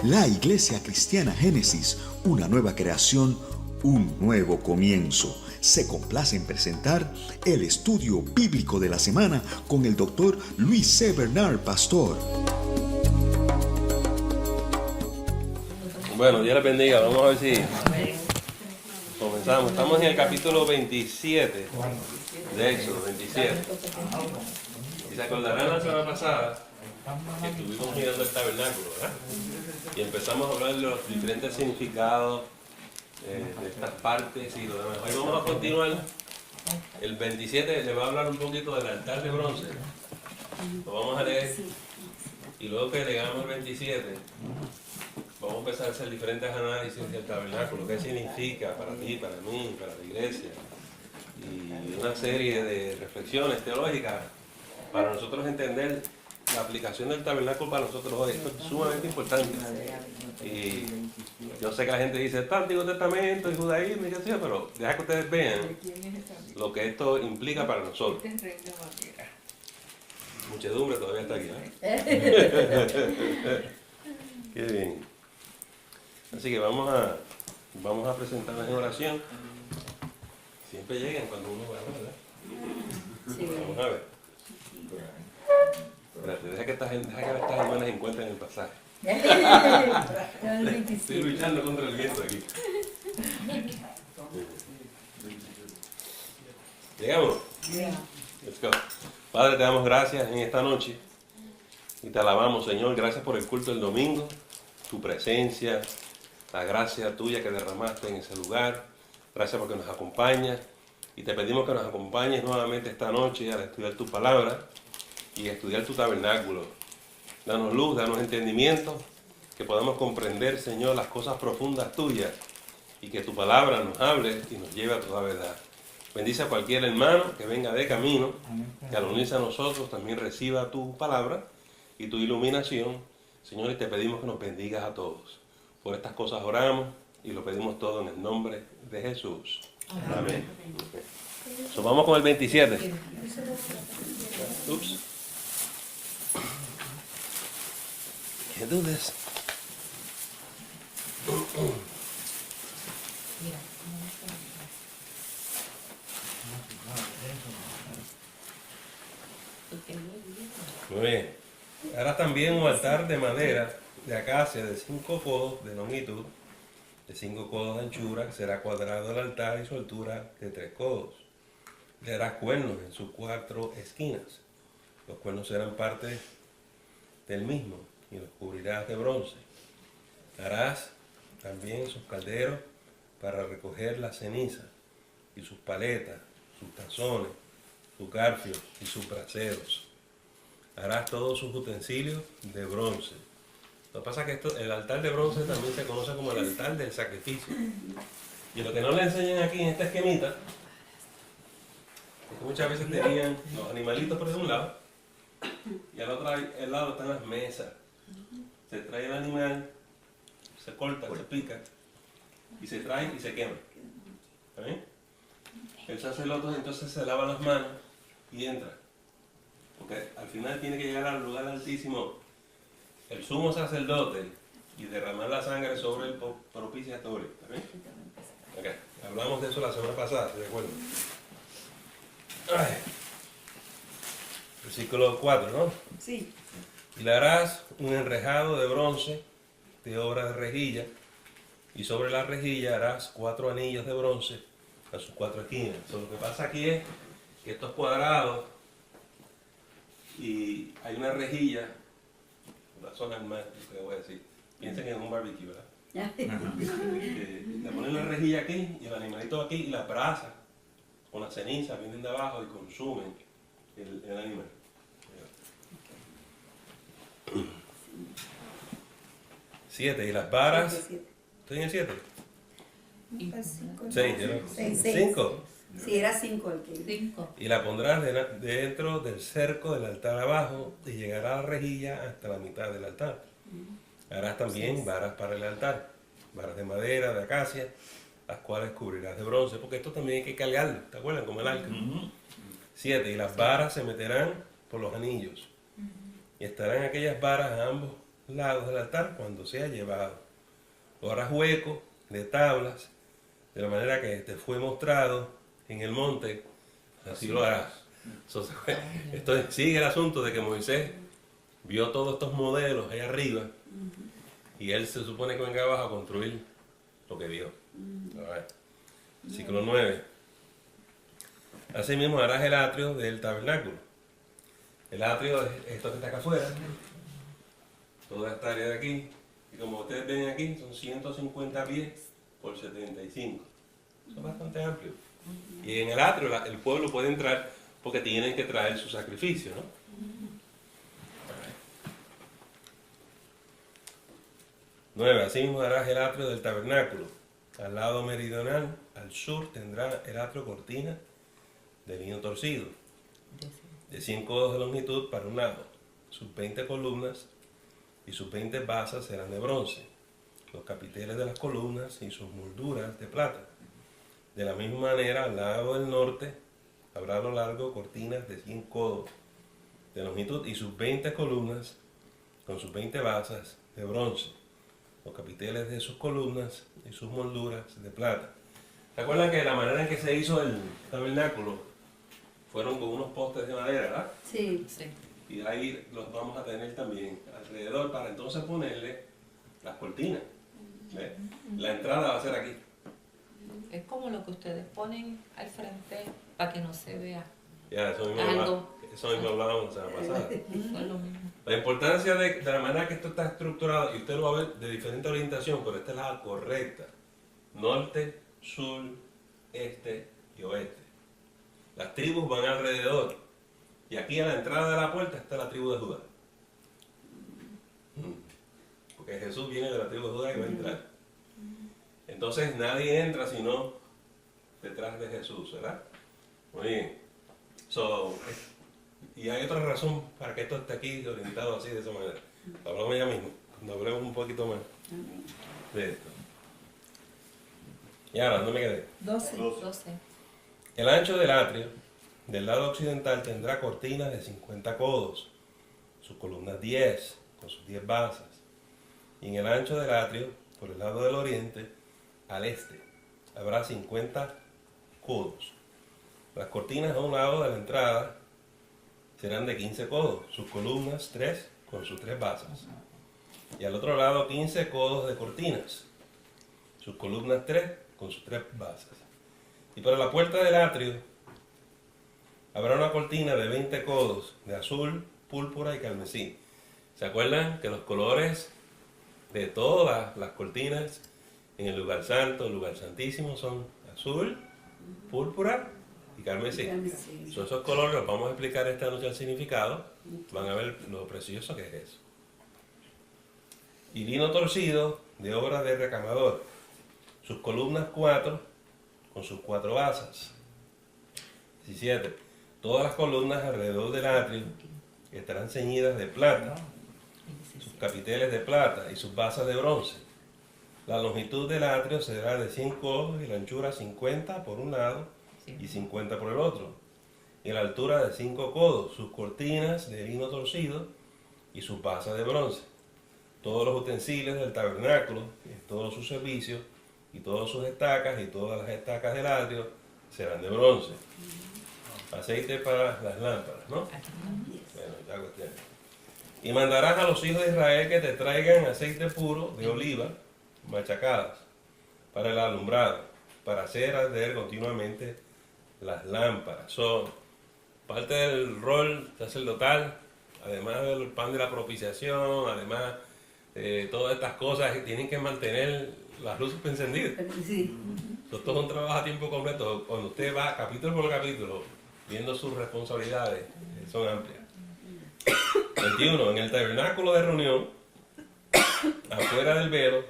La Iglesia Cristiana Génesis, una nueva creación, un nuevo comienzo. Se complace en presentar el estudio bíblico de la semana con el doctor Luis C. Bernard, pastor. Bueno, Dios les bendiga. Vamos a ver si comenzamos. Estamos en el capítulo 27 de Éxodo, 27. Y se acordarán la semana pasada que estuvimos mirando el tabernáculo, ¿verdad? Y empezamos a hablar de los diferentes significados de estas partes y lo demás. Hoy vamos a continuar. El 27 le va a hablar un poquito del altar de bronce. Lo vamos a leer. Y luego que llegamos al 27, vamos a empezar a hacer diferentes análisis del tabernáculo. ¿Qué significa para ti, para mí, para la iglesia? Y una serie de reflexiones teológicas para nosotros entender la aplicación del tabernáculo para nosotros hoy. Esto es sumamente importante. Y yo sé que la gente dice, está Antiguo Testamento y judaísmo y qué sé yo, pero deja que ustedes vean lo que esto implica para nosotros. Muchedumbre todavía está aquí, ¿eh? Qué bien. Así que vamos a presentarnos en oración. Siempre llegan cuando uno va a hablar, ¿verdad? Sí. Vamos a ver. Espérate, deja que estas hermanas encuentren el pasaje. Estoy luchando contra el viento aquí. ¿Llegamos? Let's go. Padre, te damos gracias en esta noche y te alabamos, Señor. Gracias por el culto del domingo, tu presencia, la gracia tuya que derramaste en ese lugar. Gracias porque nos acompañas y te pedimos que nos acompañes nuevamente esta noche al estudiar tu palabra y estudiar tu tabernáculo. Danos luz, danos entendimiento, que podamos comprender, Señor, las cosas profundas tuyas y que tu palabra nos hable y nos lleve a toda verdad. Bendice a cualquier hermano que venga de camino, que al unirse a nosotros también reciba tu palabra y tu iluminación. Señor, y te pedimos que nos bendigas a todos. Por estas cosas oramos y lo pedimos todo en el nombre de Jesús. Amén. Okay. So, vamos con el 27. Oops. Can't do this. Muy bien. Harás también un altar de madera de acacia de 5 codos de longitud, de 5 codos de anchura. Será cuadrado el altar y su altura de 3 codos. Le harás cuernos en sus 4 esquinas. Los cuernos serán parte del mismo y los cubrirás de bronce. Harás también sus calderos para recoger la ceniza, y sus paletas, sus tazones, sus garfios y sus braseros. Harás todos sus utensilios de bronce. Lo que pasa es que el altar de bronce también se conoce como el altar del sacrificio. Y lo que no le enseñan aquí en esta esquemita es que muchas veces tenían los animalitos por un lado y al otro lado están las mesas. Se trae el animal, se corta, se pica y se trae y se quema. ¿Está bien? El sacerdote entonces se lava las manos y entra. Porque al final tiene que llegar al lugar altísimo el sumo sacerdote y derramar la sangre sobre el propiciatorio. ¿Está bien? Okay. Hablamos de eso la semana pasada, ¿de acuerdo? Ay. Versículo 4, ¿no? Sí. Y le harás un enrejado de bronce de obra de rejilla, y sobre la rejilla harás 4 anillos de bronce a sus 4 esquinas. Lo que pasa aquí es que estos cuadrados y hay una rejilla, la zona más, que voy a decir, piensen en un barbecue, ¿verdad? Le ponen la rejilla aquí y el animalito aquí y las brasas con la ceniza vienen de abajo y consumen el animal. 7 y las varas. ¿Estoy en el 7? 6, ¿no? 5. Sí, era 5 el que. 5. Y la pondrás dentro del cerco del altar abajo y llegará la rejilla hasta la mitad del altar. Harás también varas para el altar, varas de madera, de acacia, las cuales cubrirás de bronce, porque esto también hay que cargarlo, ¿te acuerdas? Como el arca. 7. Y las varas se meterán por los anillos, y estarán aquellas varas a ambos lados del altar cuando sea llevado. Lo harás hueco de tablas, de la manera que te fue mostrado en el monte, así lo harás. Esto sigue el asunto de que Moisés vio todos estos modelos ahí arriba y él se supone que venga abajo a construir lo que vio. Versículo 9. Asimismo harás el atrio del tabernáculo. El atrio es esto que está acá afuera, toda esta área de aquí, y como ustedes ven aquí, son 150 pies por 75. Eso es bastante amplio. Y en el atrio el pueblo puede entrar porque tienen que traer su sacrificio, ¿no? 9. Asimismo harás el atrio del tabernáculo. Al lado meridional, al sur, tendrá el atrio cortina de lino torcido, de 100 codos de longitud para un lado. Sus 20 columnas y sus 20 basas serán de bronce. Los capiteles de las columnas y sus molduras de plata. De la misma manera, al lado del norte, habrá a lo largo cortinas de 100 codos de longitud y sus 20 columnas con sus 20 basas de bronce. Los capiteles de sus columnas y sus molduras de plata. ¿Se acuerdan que la manera en que se hizo el tabernáculo fueron con unos postes de madera, verdad? Sí. Y ahí los vamos a tener también alrededor para entonces ponerle las cortinas. ¿Ves? La entrada va a ser aquí. Es como lo que ustedes ponen al frente para que no se vea. Ya, eso mismo hablábamos la semana pasada. No es lo mismo. La importancia de la manera que esto está estructurado, y usted lo va a ver de diferente orientación, pero esta es la correcta. Norte, sur, este y oeste. Las tribus van alrededor. Y aquí a la entrada de la puerta está la tribu de Judá. Porque Jesús viene de la tribu de Judá y va a entrar. Entonces nadie entra sino detrás de Jesús, ¿verdad? Muy bien. Y hay otra razón para que esto esté aquí orientado así de esa manera. Lo hablamos ya mismo, cuando hablemos un poquito más de esto. Y ahora, ¿dónde me quedé? 12. El ancho del atrio del lado occidental tendrá cortinas de 50 codos, sus columnas 10, con sus 10 basas. Y en el ancho del atrio, por el lado del oriente, al este, habrá 50 codos. Las cortinas a un lado de la entrada serán de 15 codos, sus columnas 3 con sus 3 basas. Y al otro lado 15 codos de cortinas, sus columnas 3 con sus 3 basas. Y para la puerta del atrio habrá una cortina de 20 codos de azul, púrpura y carmesí. ¿Se acuerdan que los colores de todas las cortinas en el lugar santo, el lugar santísimo, son azul, púrpura y carmesí? Son esos colores, los vamos a explicar esta noche el significado. Van a ver lo precioso que es eso. Y lino torcido de obra de recamador. Sus columnas 4 con sus 4 basas. 17. Todas las columnas alrededor del atrio estarán ceñidas de plata, sus capiteles de plata y sus basas de bronce. La longitud del atrio será de 100 codos y la anchura 50 por un lado y 50 por el otro. Y la altura de 5 codos, sus cortinas de lino torcido y sus basas de bronce. Todos los utensilios del tabernáculo, todos sus servicios y todas sus estacas y todas las estacas del atrio serán de bronce. Aceite para las lámparas, ¿no? Bueno, ya cuestión. Y mandarás a los hijos de Israel que te traigan aceite puro de oliva machacadas para el alumbrado, para hacer arder continuamente las lámparas. Son parte del rol sacerdotal, además del pan de la propiciación, además de todas estas cosas que tienen que mantener las luces encendidas. Sí. Esto es un trabajo a tiempo completo. Cuando usted va capítulo por capítulo, viendo sus responsabilidades, son amplias. 21. En el tabernáculo de reunión, afuera del velo,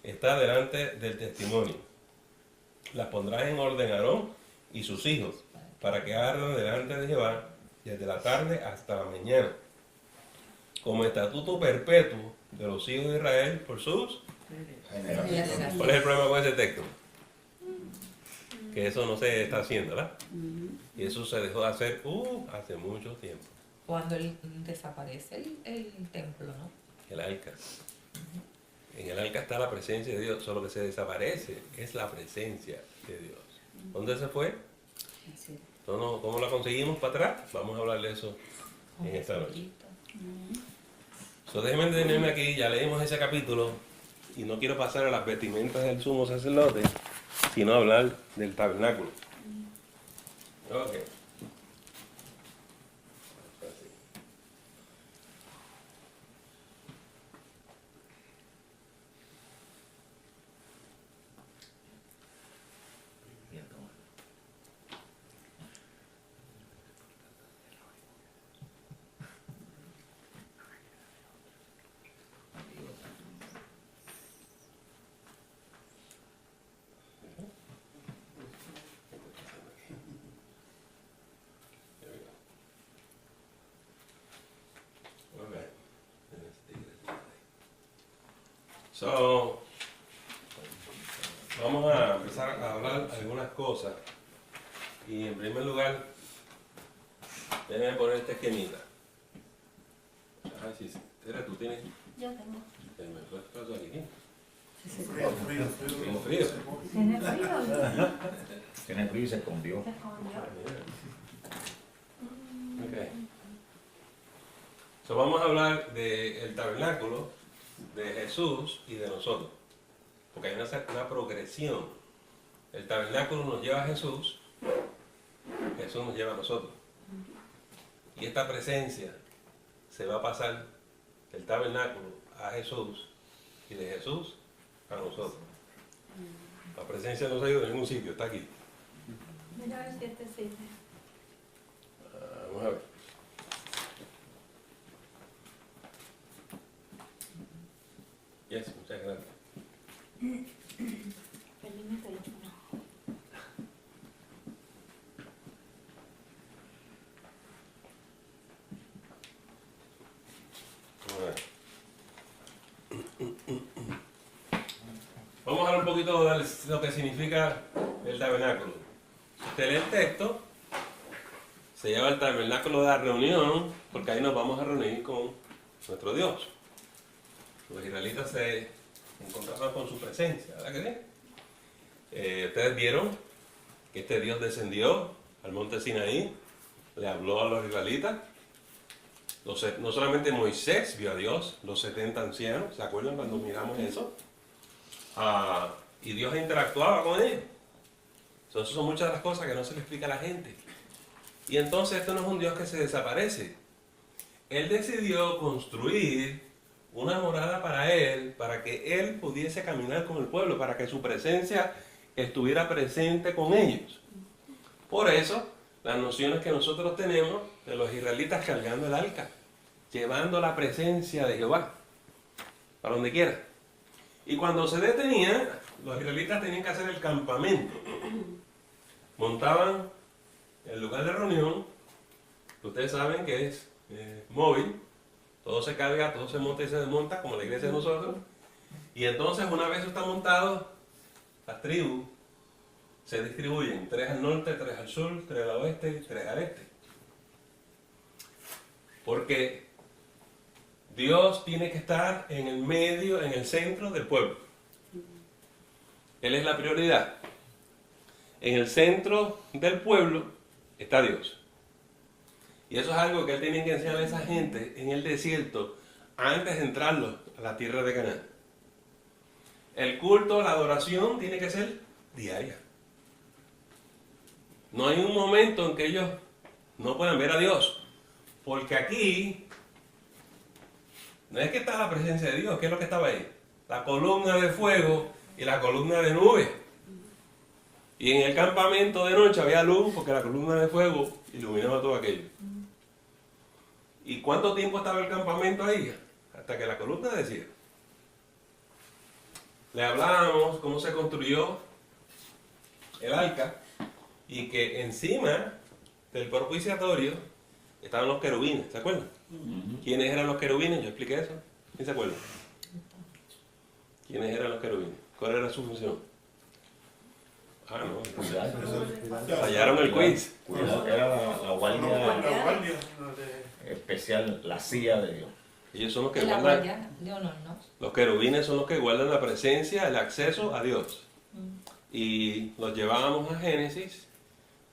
está delante del testimonio. Las pondrás en orden Aarón y sus hijos, para que ardan delante de Jehová desde la tarde hasta la mañana, como estatuto perpetuo de los hijos de Israel por sus generaciones. ¿Cuál es el problema con ese texto? Que eso no se está haciendo, ¿verdad? Y eso se dejó de hacer hace mucho tiempo. Cuando desaparece el templo, ¿no? el arca. En el arca está la presencia de Dios, solo que se desaparece es la presencia de Dios. ¿Dónde se fue? Entonces, ¿cómo la conseguimos para atrás? Vamos a hablar de eso en esta noche. So, déjenme detenerme aquí, ya leímos ese capítulo y no quiero pasar a las vestimentas del sumo sacerdote, sino hablar del tabernáculo. Ok. So, vamos a empezar a hablar algunas cosas. Y en primer lugar, déjenme poner esta esquemita. Si tú tienes. Yo tengo. ¿Me puedes pasar aquí? Frío. Tengo frío. ¿Tiene frío? Tiene frío y se escondió. Se escondió. Okay. So, vamos a hablar del tabernáculo, de Jesús y de nosotros. Porque hay una progresión. El tabernáculo nos lleva a Jesús, Jesús nos lleva a nosotros. Y esta presencia se va a pasar del tabernáculo a Jesús y de Jesús a nosotros. La presencia no se ha ido a ningún sitio, está aquí. Mira a ver si este sirve. Vamos a ver. Yes, muchas gracias. Perdí mi teléfono. Vamos a hablar un poquito de lo que significa el tabernáculo. Si usted lee el texto, se llama el tabernáculo de la reunión, porque ahí nos vamos a reunir con nuestro Dios. Los israelitas se encontraban con su presencia, ¿verdad que sí? Ustedes vieron que este Dios descendió al monte Sinaí, le habló a los israelitas. No solamente Moisés vio a Dios, los 70 ancianos, ¿se acuerdan cuando miramos eso? Y Dios interactuaba con ellos. Entonces son muchas de las cosas que no se le explica a la gente. Y entonces esto no es un Dios que se desaparece. Él decidió construir una morada para Él, para que Él pudiese caminar con el pueblo, para que su presencia estuviera presente con ellos. Por eso, las nociones que nosotros tenemos de los israelitas cargando el arca, llevando la presencia de Jehová, para donde quiera. Y cuando se detenían, los israelitas tenían que hacer el campamento. Montaban el lugar de reunión, que ustedes saben que es móvil, todo se carga, todo se monta y se desmonta, como la iglesia de nosotros. Y entonces, una vez está montado, las tribus se distribuyen, 3 al norte, 3 al sur, 3 al oeste y 3 al este. Porque Dios tiene que estar en el medio, en el centro del pueblo. Él es la prioridad. En el centro del pueblo está Dios. Y eso es algo que Él tiene que enseñar a esa gente en el desierto antes de entrarlos a la tierra de Canaán. El culto, la adoración tiene que ser diaria. No hay un momento en que ellos no puedan ver a Dios. Porque aquí no es que está la presencia de Dios, ¿qué es lo que estaba ahí? La columna de fuego y la columna de nube. Y en el campamento de noche había luz porque la columna de fuego iluminaba todo aquello. ¿Y cuánto tiempo estaba el campamento ahí? Hasta que la columna decía. Le hablábamos cómo se construyó el arca y que encima del propiciatorio estaban los querubines, ¿se acuerdan? ¿Quiénes eran los querubines? Yo expliqué eso. ¿Quién se acuerda? ¿Quiénes eran los querubines? ¿Cuál era su función? No. Fallaron el quiz. Cuidado, que era la guardia especial, la CIA de Dios. Ellos son los que Y la guardan. guardia de honor, ¿no? Los querubines son los que guardan la presencia, el acceso a Dios. Y los llevábamos a Génesis,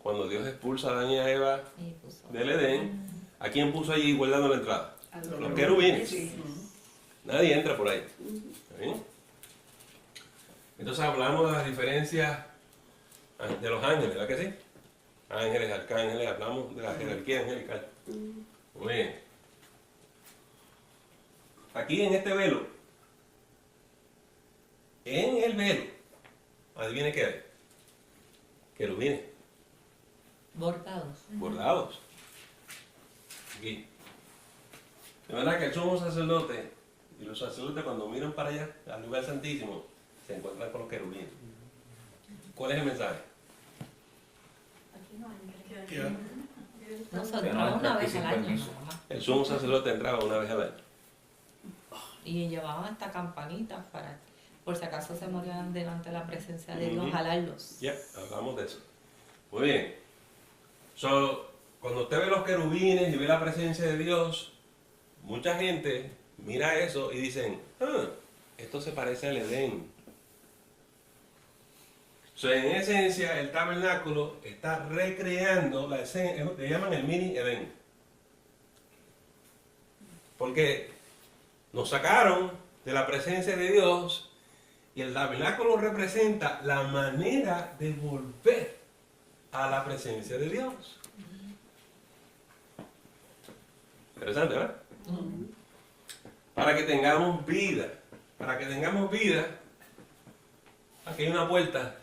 cuando Dios expulsa a Adán y a Eva Y puso. del Edén. ¿A quién puso allí guardando la entrada? A Los querubines. Sí. Nadie entra por ahí. ¿Está bien? Entonces hablamos de las diferencias de los ángeles, ¿verdad que sí? Ángeles, arcángeles, hablamos de la jerarquía angelical. Muy bien. Aquí en este velo, en el velo, adivine qué hay. Querubines, Bordados. bordados. Aquí. De verdad que el sumo sacerdote y los sacerdotes cuando miran para allá, al lugar santísimo, se encuentran con los querubines. ¿Cuál es el mensaje? Nosotros Que no una entran vez sin al año permiso. nada más. El sumo sacerdote entraba una vez al año. Y llevaban hasta campanitas para, por si acaso se morían delante de la presencia de Dios, Ujú. jalarlos. Ya, hablamos de eso. Muy bien. So, cuando usted ve los querubines y ve la presencia de Dios, mucha gente mira eso y dicen, esto se parece al Edén. So, en esencia, el tabernáculo está recreando la esencia, le llaman el mini Edén. Porque nos sacaron de la presencia de Dios y el tabernáculo representa la manera de volver a la presencia de Dios. Interesante, ¿verdad? Para que tengamos vida, aquí hay una puerta.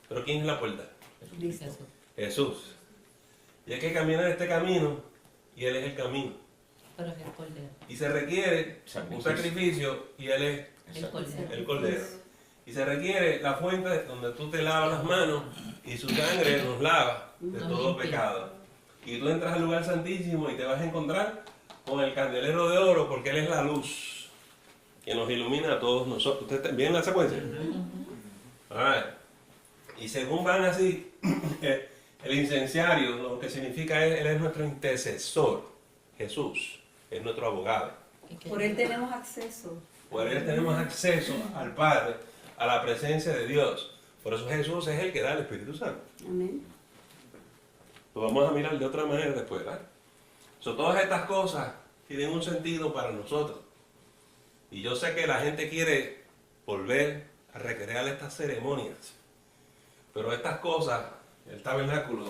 ¿Pero quién es la puerta? Dice eso. Jesús. Y hay que caminar este camino y Él es el camino. Pero es el cordero. Y se requiere un sacrificio y Él es El cordero. el cordero. Y se requiere la fuente donde tú te lavas las manos y su sangre nos lava de Nos todo limpia. pecado. Y tú entras al lugar santísimo y te vas a encontrar con el candelero de oro porque Él es la luz que nos ilumina a todos nosotros. ¿Ustedes ven la secuencia? Alright. Y según van así, el incenciario lo que significa es, Él es nuestro intercesor. Jesús es nuestro abogado. Y que- Por él tenemos acceso. Por Él tenemos acceso al Padre, a la presencia de Dios. Por eso Jesús es el que da el Espíritu Santo. Amén. Lo vamos a mirar de otra manera después, ¿verdad? Todas estas cosas tienen un sentido para nosotros. Y yo sé que la gente quiere volver a recrear estas ceremonias. Pero estas cosas, el tabernáculo,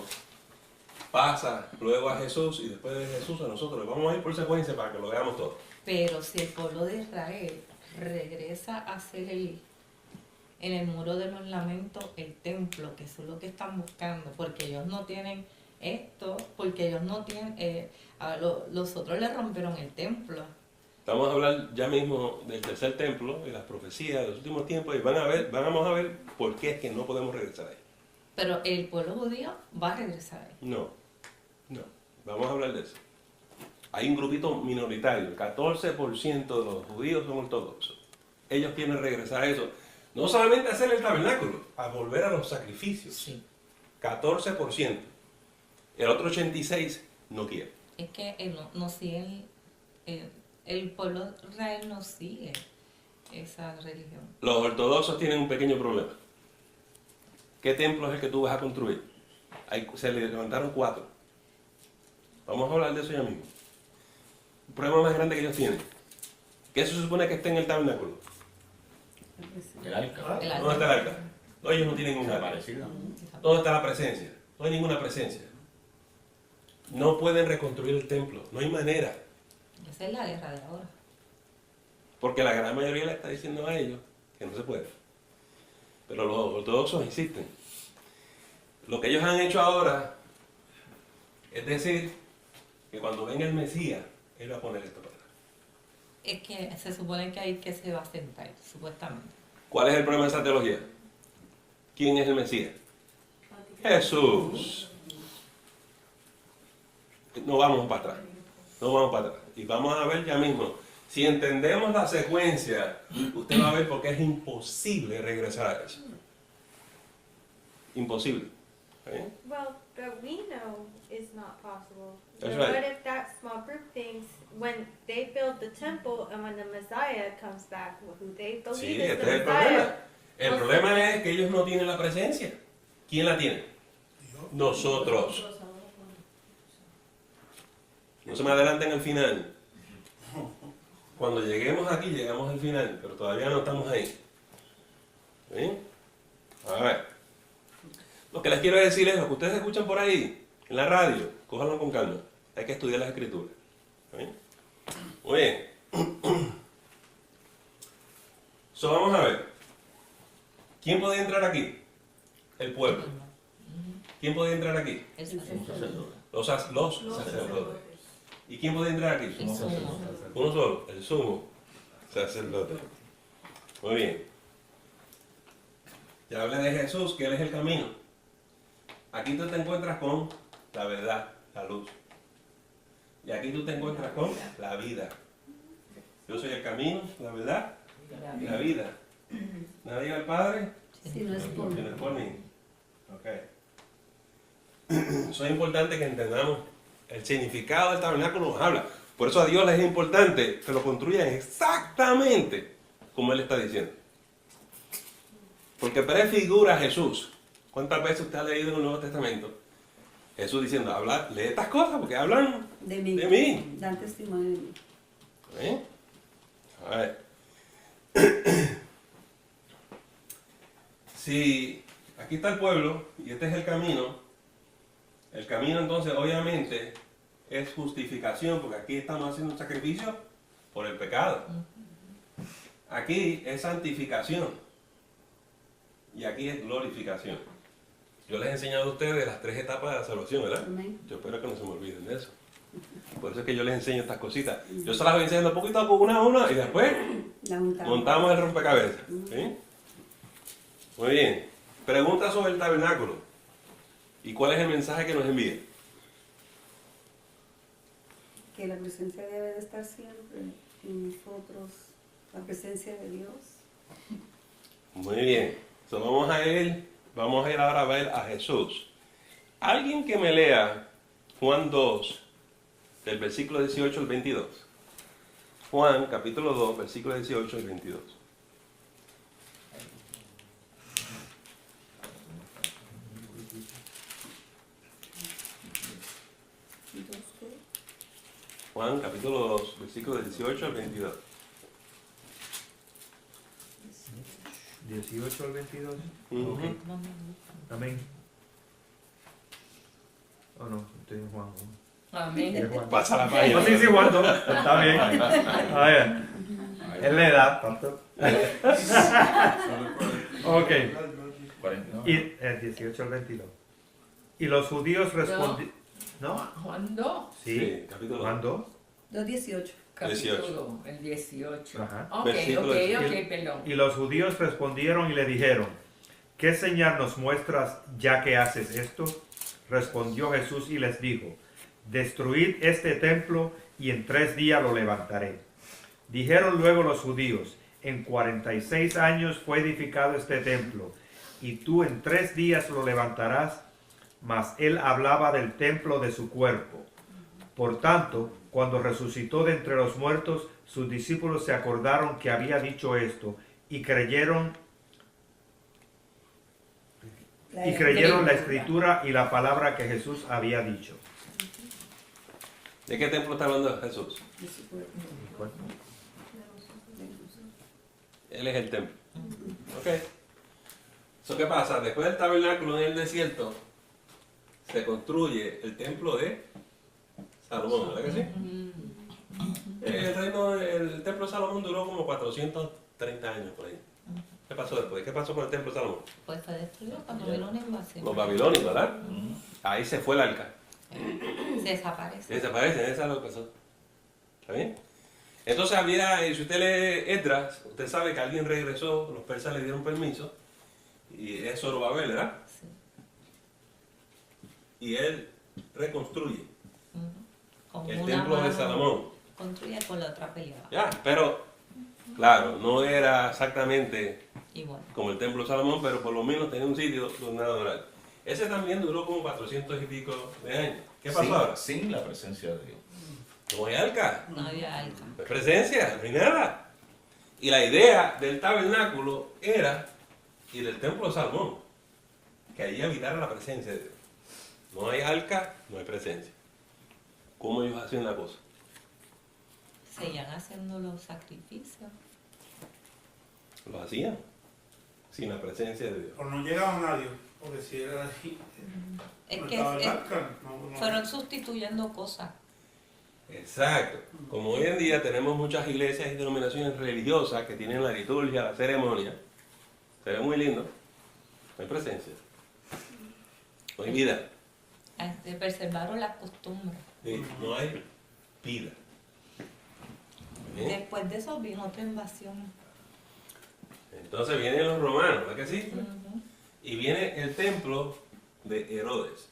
pasa luego a Jesús y después de Jesús a nosotros. Vamos a ir por secuencia para que lo veamos todo. Pero si el pueblo de Israel regresa a hacer en el muro de los lamentos el templo, que eso es lo que están buscando, porque ellos no tienen esto, porque ellos no tienen, los otros le rompieron el templo. Vamos a hablar ya mismo del tercer templo y las profecías de los últimos tiempos y vamos a ver por qué es que no podemos regresar ahí. Pero el pueblo judío va a regresar ahí. No, vamos a hablar de eso. Hay un grupito minoritario, el 14% de los judíos son ortodoxos. Ellos quieren regresar a eso. No solamente a hacer el tabernáculo, a volver a los sacrificios. Sí. 14%. El otro 86% no quiere. Es que no sigue el pueblo de Israel no sigue esa religión. Los ortodoxos tienen un pequeño problema. ¿Qué templo es el que tú vas a construir? Se le levantaron 4. Vamos a hablar de eso ya mismo. El problema más grande que ellos tienen. ¿Qué se supone que esté en el tabernáculo? El arca. El ¿Dónde está el arca? No, ellos no tienen un arca. Desaparecida. ¿Dónde está la presencia? No hay ninguna presencia. No pueden reconstruir el templo. No hay manera. Esa es la guerra de ahora. Porque la gran mayoría le está diciendo a ellos que no se puede. Pero los ortodoxos insisten. Lo que ellos han hecho ahora es decir que cuando venga el Mesías, Él va a poner esto para atrás. Es que se supone que ahí que se va a sentar, supuestamente. ¿Cuál es el problema de esa teología? ¿Quién es el Mesías? Jesús. No vamos para atrás. No vamos para atrás. Y vamos a ver ya mismo. Si entendemos la secuencia, usted va a ver por qué es imposible regresar a eso. Imposible. ¿Está bien? Well, but we know it's not possible. That's But right. what if that small group thinks when they build the temple and when the Messiah comes back, who they believe Sí, is este the es el problema. Messiah. El problema es que ellos no tienen la presencia. ¿Quién la tiene? Nosotros. No se me adelanten al final. Cuando lleguemos aquí, llegamos al final, pero todavía no estamos ahí. ¿Sí? A ver. Lo que les quiero decir es, lo que ustedes escuchan por ahí, en la radio, cójanlo con calma. Hay que estudiar las escrituras. ¿Sí? Muy bien. So, vamos a ver. ¿Quién podía entrar aquí? El pueblo. ¿Quién podía entrar aquí? El sacerdote. Los sacerdotes. ¿Y quién podía entrar aquí? El sumo. Uno solo, el sumo sacerdote. Muy bien. Ya hablé de Jesús, que Él es el camino. Aquí tú te encuentras con la verdad, la luz. Y aquí tú te encuentras con la vida. Yo soy el camino, la verdad y la vida. Nadie llega al Padre Si no es por si no es por mí. Ok. Eso es importante que entendamos. El significado del tabernáculo nos habla. Por eso a Dios les es importante que lo construyan exactamente como Él está diciendo. Porque prefigura a Jesús. ¿Cuántas veces usted ha leído en el Nuevo Testamento? Jesús diciendo, habla, lee estas cosas porque hablan de mí. de mí. Dan testimonio de mí. ¿Eh? A ver. Si aquí está el pueblo y este es el camino entonces obviamente es justificación porque aquí estamos haciendo un sacrificio por el pecado. Aquí es santificación y aquí es glorificación. Yo les he enseñado a ustedes las 3 etapas de la salvación, ¿verdad? Amén. Yo espero que no se me olviden de eso. Por eso es que yo les enseño estas cositas. Yo se las voy enseñando poquito a poco, una a una, y después La juntamos. montamos el rompecabezas. ¿Sí? Muy bien. Pregunta sobre el tabernáculo. ¿Y cuál es el mensaje que nos envía? Que la presencia debe de estar siempre en nosotros. La presencia de Dios. Muy bien. So, vamos a ir ahora a ver a Jesús. Alguien que me lea Juan 2, del versículo 18 al 22. Juan, capítulo 2, versículo 18 al 22. Juan, capítulo 2, versículo 18 al 22. 18 al 22. Ujú. Ok. Amén. Oh no, estoy en Juan. Amén. Es Juan. Pasa la página. Oh, sí, Juan, no. Está bien. A ver. Es la edad, pastor. Ok. 49. Y el 18 al 22. Y los judíos respondieron. ¿No? Juan 2. Sí. Capítulo Juan 2. 2:18. Capítulo, el 18. Ajá. Ok, Versículo ok, 18. ok, perdón. Y los judíos respondieron y le dijeron, ¿qué señal nos muestras ya que haces esto? Respondió Jesús y les dijo, destruid este templo y en 3 días lo levantaré. Dijeron luego los judíos, en 46 años fue edificado este templo, y tú en 3 días lo levantarás. Mas él hablaba del templo de su cuerpo. Por tanto, cuando resucitó de entre los muertos, sus discípulos se acordaron que había dicho esto y creyeron la escritura y la palabra que Jesús había dicho. ¿De qué templo está hablando Jesús? De su cuerpo. Él es el templo. Ok. ¿Eso qué pasa? Después del tabernáculo en el desierto, se construye el templo de Salomón, ¿verdad que sí? El templo de Salomón duró como 430 años por ahí. ¿Qué pasó después? ¿Qué pasó con el templo de Salomón? Pues fue destruido cuando Babilonia invasión. Los babilonios, ¿verdad? Ahí se fue el arca. Se desaparece. Desaparecen, esa es lo que pasó. ¿Está bien? Entonces había, si usted lee Esdras, usted sabe que alguien regresó, los persas le dieron permiso, y es Zorobabel, ¿verdad? Sí. Y él reconstruye Con el una templo de mano Salomón. construye, con la otra peleaba. Ya, pero, claro, no era exactamente Igual. como el templo de Salomón, pero por lo menos tenía un sitio donde adorar. Ese también duró como 400 y pico de años. ¿Qué pasó ahora? Sin la presencia de Dios. No hay arca. No había arca. No hay presencia, no hay nada. Y la idea del tabernáculo era, y del templo de Salomón, que allí habitara la presencia de Dios. No hay arca, no hay presencia. ¿Cómo ellos hacían la cosa? Seguían haciendo los sacrificios. Lo hacían sin la presencia de Dios. Pero no llegaba nadie, porque si era así, Es no que estaba el arca, no. fueron sustituyendo cosas. Exacto. Como hoy en día tenemos muchas iglesias y denominaciones religiosas que tienen la liturgia, la ceremonia, se ve muy lindo, no hay presencia, no hay vida, Preservaron las costumbres. sí, no hay vida. ¿Bien? Después de eso vino otra invasión. Entonces vienen los romanos, ¿verdad que sí? Ujú. Y viene el templo de Herodes.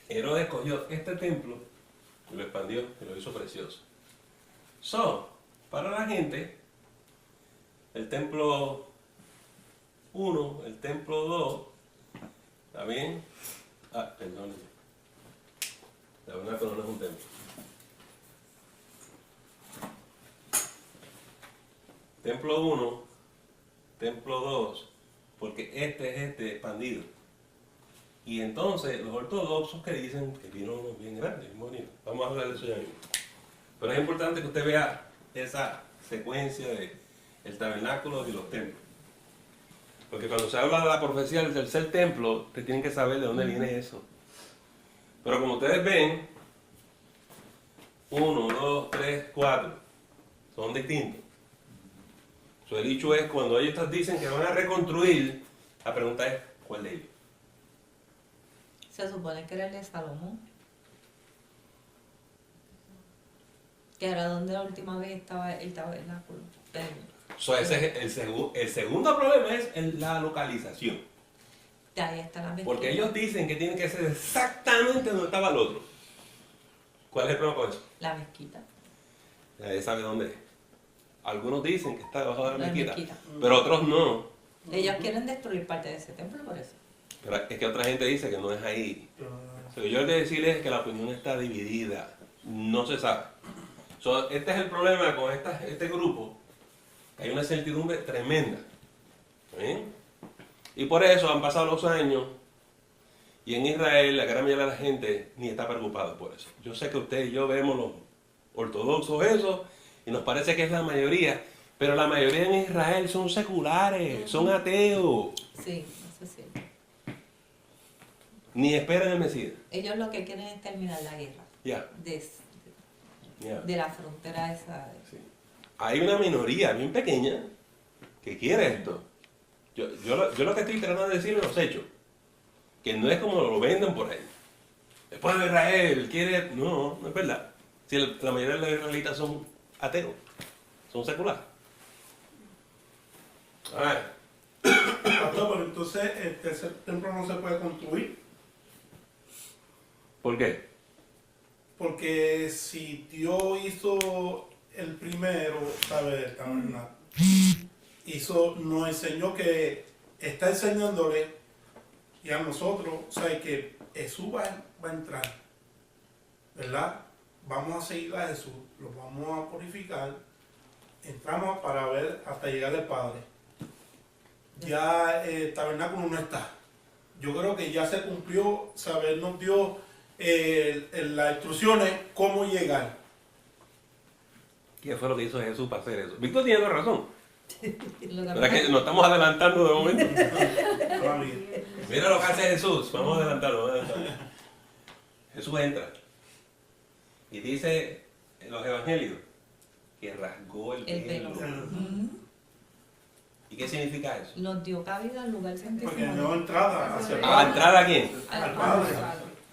Herodes cogió este templo y lo expandió y lo hizo precioso. Para la gente, el templo 1, el templo 2, ¿está bien? Perdón. La verdad que no es un templo. Templo 1, templo 2, porque este es expandido. Y entonces los ortodoxos que dicen que vino uno bien grande, bien bonito. Vamos a hablar de eso ya mismo. Pero es importante que usted vea esa secuencia de el tabernáculo y los templos. Porque cuando se habla de la profecía del tercer templo, ustedes tienen que saber de dónde viene eso. Pero como ustedes ven, 1, 2, 3, 4, son distintos. El dicho es, cuando ellos dicen que van a reconstruir, la pregunta es, ¿cuál de ellos? Se supone que era el de Salomón. Que era donde la última vez estaba el tabernáculo. Ese es el segundo problema es en la localización. De ahí está la mezquita. Porque ellos dicen que tiene que ser exactamente donde estaba el otro. ¿Cuál es el problema con eso? La mezquita. Nadie sabe dónde es. Algunos dicen que está debajo de la La mezquita, mezquita. pero otros no. Ellos quieren destruir parte de ese templo por eso. Pero es que otra gente dice que no es ahí. Lo que yo quiero decirles es que la opinión está dividida. No se sabe. Este es el problema con este grupo. Que hay una incertidumbre tremenda. ¿Bien? Y por eso han pasado los años. Y en Israel la gran mayoría de la gente ni está preocupada por eso. Yo sé que usted y yo vemos los ortodoxos eso. Y nos parece que es la mayoría. Pero la mayoría en Israel son seculares. Son ateos. Sí, eso sí. Ni esperan el Mesías. Ellos lo que quieren es terminar la guerra. Ya. Ya. De la frontera esa. Sí. Hay una minoría bien pequeña que quiere esto. Yo lo que estoy tratando de decir en los hechos, que no es como lo venden por ahí. El pueblo de Israel quiere... No, no es verdad. Si la mayoría de los israelitas son ateos, son seculares. A ver, Pastor, pero entonces el tercer templo no se puede construir, ¿por qué? porque si Dios hizo el primero, ¿sabes? El tabernáculo, nos enseñó que está enseñándole y a nosotros, ¿sabes? Que Jesús va a entrar, ¿verdad? Vamos a seguir a Jesús, lo vamos a purificar, entramos para ver hasta llegar al Padre. Ya el tabernáculo no está. Yo creo que ya se cumplió, ¿sabes? Nos dio las instrucciones cómo llegar. ¿Qué fue lo que hizo Jesús para hacer eso? Víctor tiene razón. Lo ¿Verdad que nos estamos adelantando de momento? Todavía. Mira lo que hace Jesús. Vamos a adelantarlo. Jesús entra. Y dice en los evangelios que rasgó el velo. velo. Ujú. ¿Y qué significa eso? Nos dio cabida al lugar Porque santísimo. no entrada hacia el ¿A Padre. entrar a quién? Al Padre.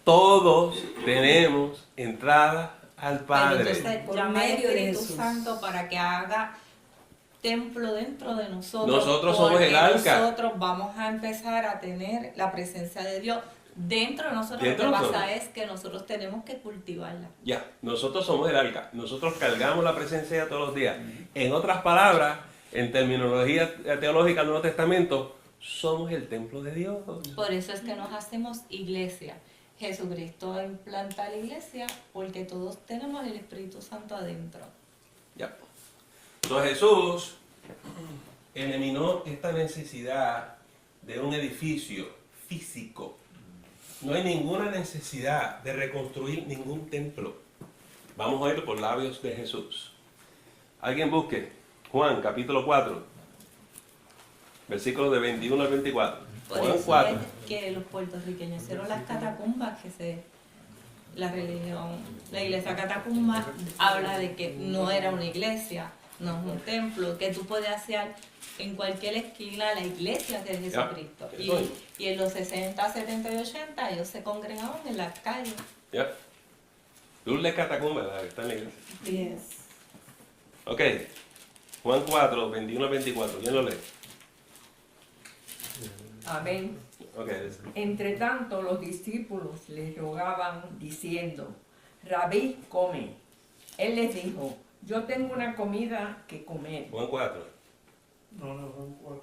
Todos tenemos entrada al Pero Padre. entonces Por llama al medio de Espíritu Jesús. Santo para que haga templo dentro de nosotros. Nosotros somos porque el arca. Nosotros vamos a empezar a tener la presencia de Dios dentro de nosotros. Dentro Lo que de pasa nosotros. es que nosotros tenemos que cultivarla. Ya, nosotros somos el arca. Nosotros cargamos la presencia todos los días. En otras palabras, en terminología teológica del Nuevo Testamento, somos el templo de Dios. Por eso es que nos hacemos iglesia. Jesucristo implanta la iglesia porque todos tenemos el Espíritu Santo adentro. Ya. Entonces Jesús eliminó esta necesidad de un edificio físico. No hay ninguna necesidad de reconstruir ningún templo. Vamos a oírlo por labios de Jesús. Alguien busque Juan capítulo 4, versículos de 21 al 24. Por Juan eso 4. es que los puertorriqueños hicieron las catacumbas, la religión, la iglesia catacumba habla de que no era una iglesia, no es un templo, que tú puedes hacer en cualquier esquina la iglesia de Jesucristo. Ya. Y en los 60, 70 y 80 ellos se congregaban en las calles. Ya. Luz de catacumba, la que está en la iglesia. Yes. Ok. Juan 4, 21 al 24. ¿Quién lo lee? Amén. Ok. Entre tanto, los discípulos les rogaban diciendo, Rabí, come. Él les dijo, yo tengo una comida que comer. Juan 4. No, Juan 4.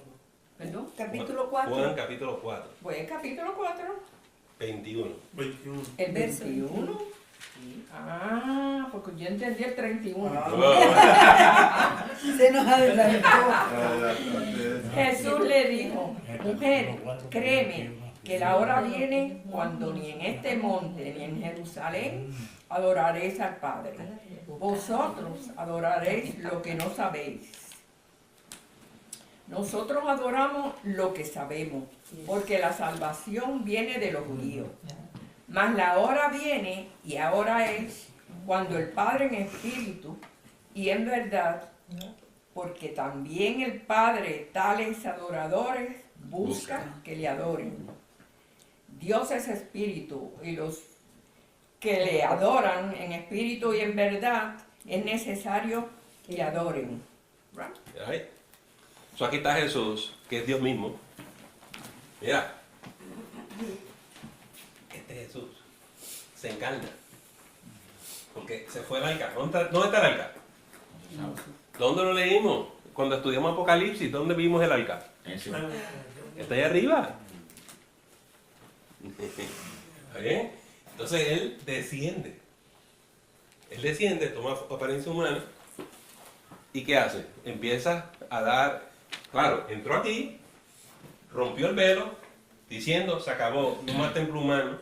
¿Perdón? Capítulo 4. Juan capítulo 4, Pues capítulo 4, 21. 21. el 21. Ah, porque yo entendí el 31. Se nos adelantó. Jesús le dijo, mujer, créeme que la hora viene cuando ni en este monte ni en Jerusalén adoraréis al Padre. Vosotros adoraréis lo que no sabéis. Nosotros adoramos lo que sabemos, porque la salvación viene de los judíos. Mas la hora viene, y ahora es, cuando el Padre en espíritu y en verdad, porque también el Padre tales adoradores busca que le adoren. Dios es espíritu, y los que le adoran en espíritu y en verdad, es necesario que le adoren. Right? Right. So, aquí está Jesús, que es Dios mismo. Mira. Este Jesús se encarna. Porque se fue el arca. ¿Dónde está el arca? ¿Dónde lo leímos? Cuando estudiamos Apocalipsis, ¿dónde vimos el arca? Está ahí arriba. ¿Está bien? Entonces Él desciende. Él desciende, toma apariencia humana. ¿Y qué hace? Empieza a dar... Claro, entró aquí, rompió el velo, diciendo, se acabó, no más templo humano.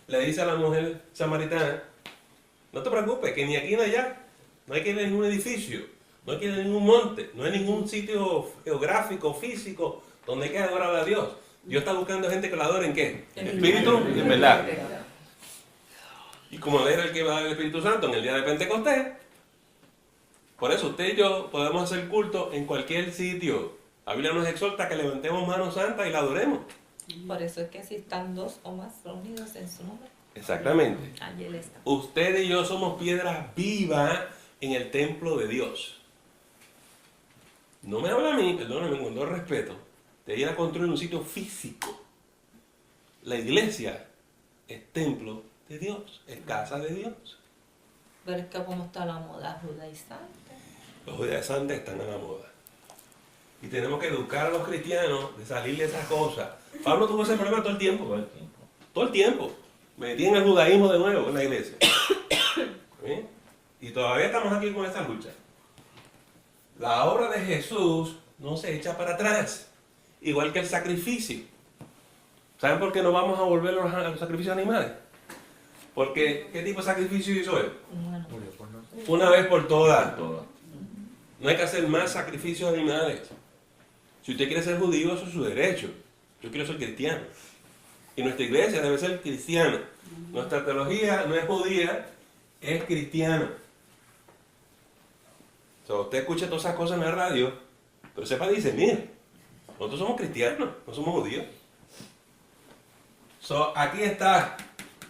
Le dice a la mujer samaritana, no te preocupes, que ni aquí ni allá, no hay que ir a ningún edificio, no hay que ir a ningún monte, no hay ningún sitio geográfico, físico, donde hay que adorar a Dios. Dios está buscando gente que lo adore en qué? En espíritu y en verdad. Y como era el que va a dar el Espíritu Santo en el día de Pentecostés, por eso usted y yo podemos hacer culto en cualquier sitio. La Biblia nos exhorta que levantemos manos santas y la adoremos. Por eso es que si están dos o más reunidos en su nombre, Exactamente. allí Él está. Usted y yo somos piedras vivas en el templo de Dios. No me habla a mí, perdóname, con todo respeto, de ir a construir un sitio físico. La iglesia es templo de Dios, es casa de Dios. Pero es que como está la moda judaizante. Los judaizantes están a la moda. Y tenemos que educar a los cristianos de salir de esas cosas. Pablo tuvo ese problema todo el tiempo. Todo el tiempo. Metí en el judaísmo de nuevo en la iglesia. ¿Sí? Y todavía estamos aquí con esa lucha. La obra de Jesús no se echa para atrás. Igual que el sacrificio. ¿Saben por qué no vamos a volver a los sacrificios animales? Porque, ¿qué tipo de sacrificio hizo él? Bueno, Una vez por todas. No hay que hacer más sacrificios animales. Si usted quiere ser judío, eso es su derecho. Yo quiero ser cristiano. Y nuestra iglesia debe ser cristiana. Nuestra teología no es judía, es cristiana. So, usted escucha todas esas cosas en la radio, pero sepa discernir. Nosotros somos cristianos, no somos judíos. So, aquí está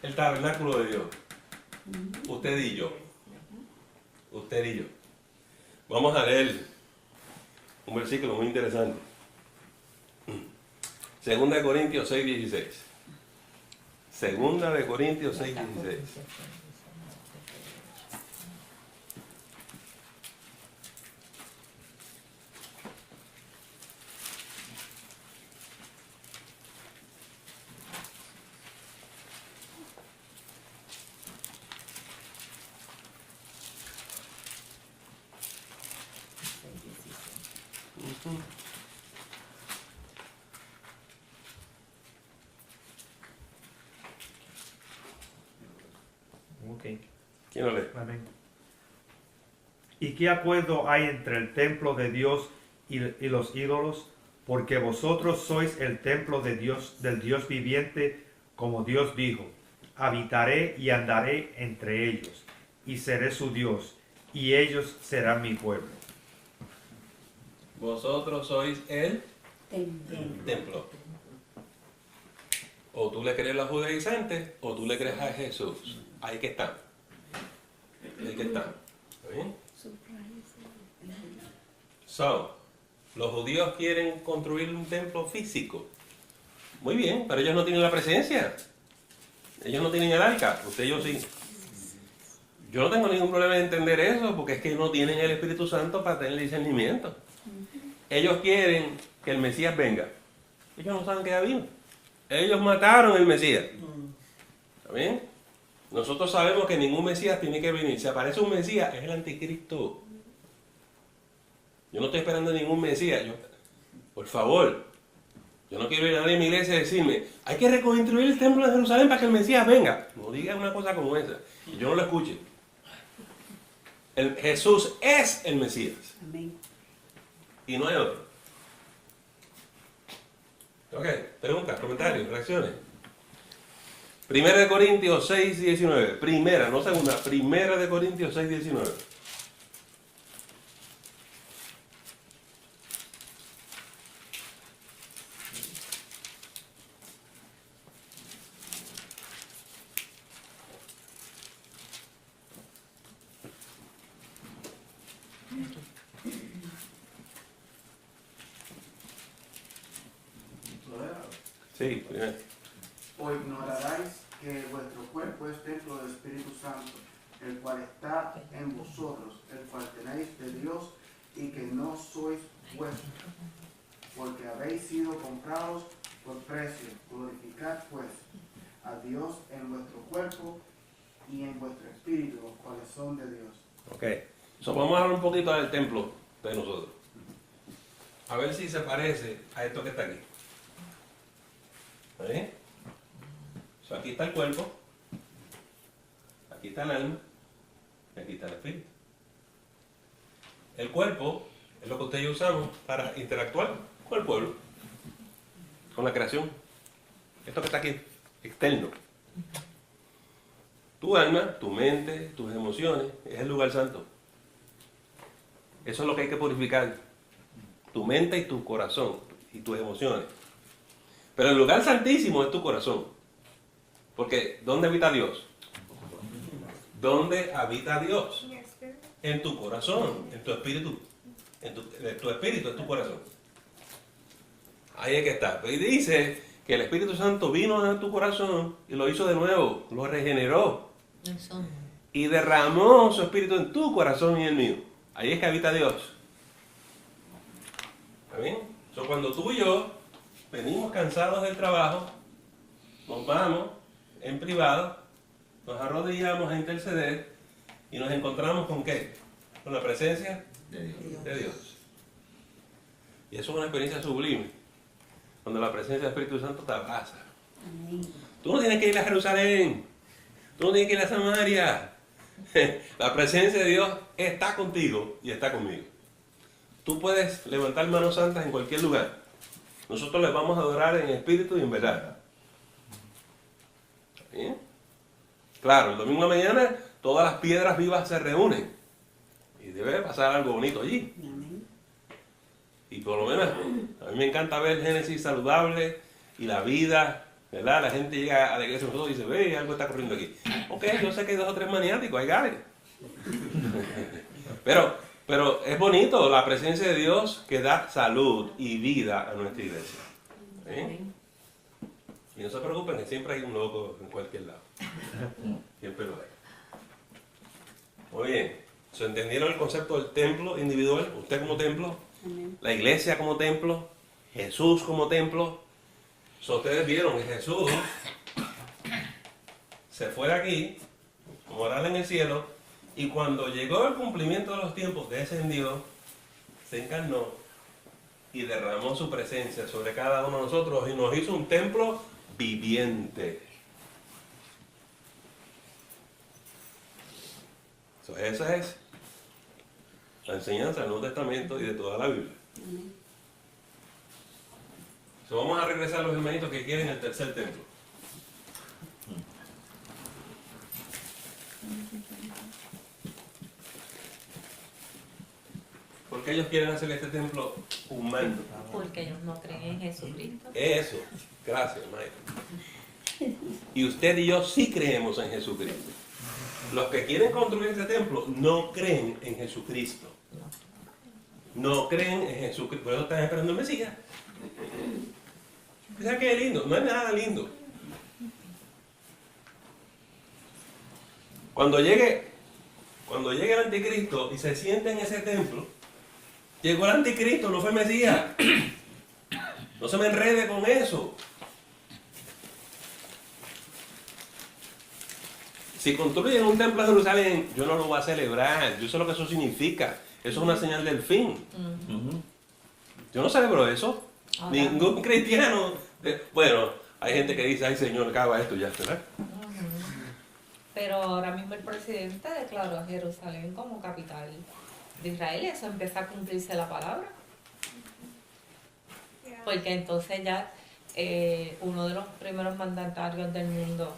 el tabernáculo de Dios. Usted y yo. Usted y yo. Vamos a leer un versículo muy interesante. 2 de Corintios 6, 16. 2 de Corintios 6, 16. Ok. ¿Quién lo lee? Amén. ¿Y qué acuerdo hay entre el templo de Dios y los ídolos? Porque vosotros sois el templo de Dios, del Dios viviente, como Dios dijo: habitaré y andaré entre ellos, y seré su Dios, y ellos serán mi pueblo. Vosotros sois el templo. O tú le crees a los judaizantes, o tú le crees a Jesús. Ahí que está. Ahí que está. ¿Está bien? So, los judíos quieren construir un templo físico. Muy bien, pero ellos no tienen la presencia. Ellos no tienen el arca. Usted y yo sí. Yo no tengo ningún problema en entender eso, porque es que no tienen el Espíritu Santo para tener discernimiento. Ellos quieren que el Mesías venga. Ellos no saben que ya vino. Ellos mataron el Mesías. ¿Está bien? Nosotros sabemos que ningún Mesías tiene que venir. Si aparece un Mesías, es el anticristo. Yo no estoy esperando ningún Mesías. Por favor, yo no quiero ir a nadie en mi iglesia y decirme: hay que reconstruir el templo de Jerusalén para que el Mesías venga. No diga una cosa como esa. Y yo no lo escuche. Jesús es el Mesías. Amén. Y no hay otro. Ok, preguntas, comentarios, reacciones. Primera de Corintios 6, 19. Primera, no segunda. Primera de Corintios 6, 19. Sí, primero. ¿O ignoraréis que vuestro cuerpo es templo del Espíritu Santo, el cual está en vosotros, el cual tenéis de Dios, y que no sois vuestros? Porque habéis sido comprados por precio. Glorificad pues a Dios en vuestro cuerpo y en vuestro espíritu, los cuales son de Dios. Ok, vamos a hablar un poquito del templo de nosotros. A ver si se parece a esto que está aquí. ¿Está bien? Aquí está el cuerpo, aquí está el alma y aquí está el espíritu. El cuerpo es lo que ustedes y yo usamos para interactuar con el pueblo, con la creación. Esto que está aquí, externo. Tu alma, tu mente, tus emociones, es el lugar santo. Eso es lo que hay que purificar. Tu mente y tu corazón y tus emociones. Pero el lugar santísimo es tu corazón. Porque ¿dónde habita Dios? ¿Dónde habita Dios? En tu corazón, en tu espíritu. En tu espíritu, en tu corazón. Ahí es que está. Y dice que el Espíritu Santo vino a tu corazón y lo hizo de nuevo, lo regeneró. Eso. Y derramó su espíritu en tu corazón y en el mío. Ahí es que habita Dios. ¿Está bien? Cuando tú y yo venimos cansados del trabajo, nos vamos en privado, nos arrodillamos a interceder y nos encontramos ¿con qué? Con la presencia de Dios. Y eso es una experiencia sublime, cuando la presencia del Espíritu Santo te abraza. Tú no tienes que ir a Jerusalén, tú no tienes que ir a Samaria. La presencia de Dios está contigo y está conmigo. Tú puedes levantar manos santas en cualquier lugar. Nosotros les vamos a adorar en espíritu y en verdad. ¿Bien? Claro, el domingo a la mañana todas las piedras vivas se reúnen. Y debe pasar algo bonito allí. Y por lo menos, a mí me encanta ver Génesis saludable y la vida, ¿verdad? La gente llega a la iglesia y dice: ve, algo está corriendo aquí. Ok, yo sé que hay 2 o 3 maniáticos, hay gales. Pero es bonito la presencia de Dios que da salud y vida a nuestra iglesia. ¿Eh? Y no se preocupen que siempre hay un loco en cualquier lado. Siempre lo hay. Muy bien. ¿Se entendieron el concepto del templo individual? Usted como templo, la iglesia como templo, Jesús como templo. Ustedes vieron que Jesús se fue de aquí, morar en el cielo, y cuando llegó el cumplimiento de los tiempos, descendió, se encarnó y derramó su presencia sobre cada uno de nosotros y nos hizo un templo viviente. Esa es la enseñanza del Nuevo Testamento y de toda la Biblia. Vamos a regresar a los hermanitos que quieren el tercer templo. ¿Por qué ellos quieren hacer este templo humano? Porque ellos no creen en Jesucristo. Eso, gracias, Mike. Y usted y yo sí creemos en Jesucristo. Los que quieren construir este templo no creen en Jesucristo. No creen en Jesucristo. Por eso están esperando el Mesías. ¿Sabes qué es lindo? No es nada lindo. Cuando llegue el anticristo y se siente en ese templo, llegó el anticristo, no fue el Mesías. No se me enrede con eso. Si construyen un templo en Jerusalén, yo no lo voy a celebrar. Yo sé lo que eso significa. Eso es una señal del fin. Yo no celebro eso. Ningún cristiano. Bueno, hay gente que dice, ay Señor, acaba esto ya, ¿verdad? Pero ahora mismo el presidente declaró a Jerusalén como capital de Israel y eso empieza a cumplirse la palabra. Porque entonces ya uno de los primeros mandatarios del mundo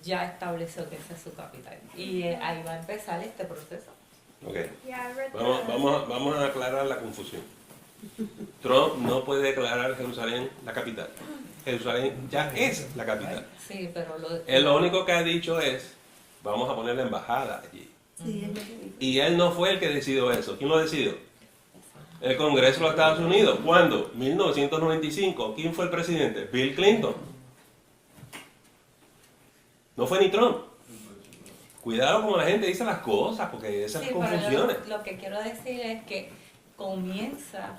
ya estableció que esa es su capital. Y ahí va a empezar este proceso. Ok. Yeah, I read Vamos a aclarar la confusión. Trump no puede declarar Jerusalén la capital. Jerusalén ya es la capital. Sí, pero Él lo único que ha dicho es, vamos a poner la embajada allí. Y él no fue el que decidió eso. ¿Quién lo decidió? El Congreso de los Estados Unidos. ¿Cuándo? 1995. ¿Quién fue el presidente? Bill Clinton. No fue ni Trump. Cuidado como la gente dice las cosas, porque esas confusiones. Pero lo que quiero decir es que comienza,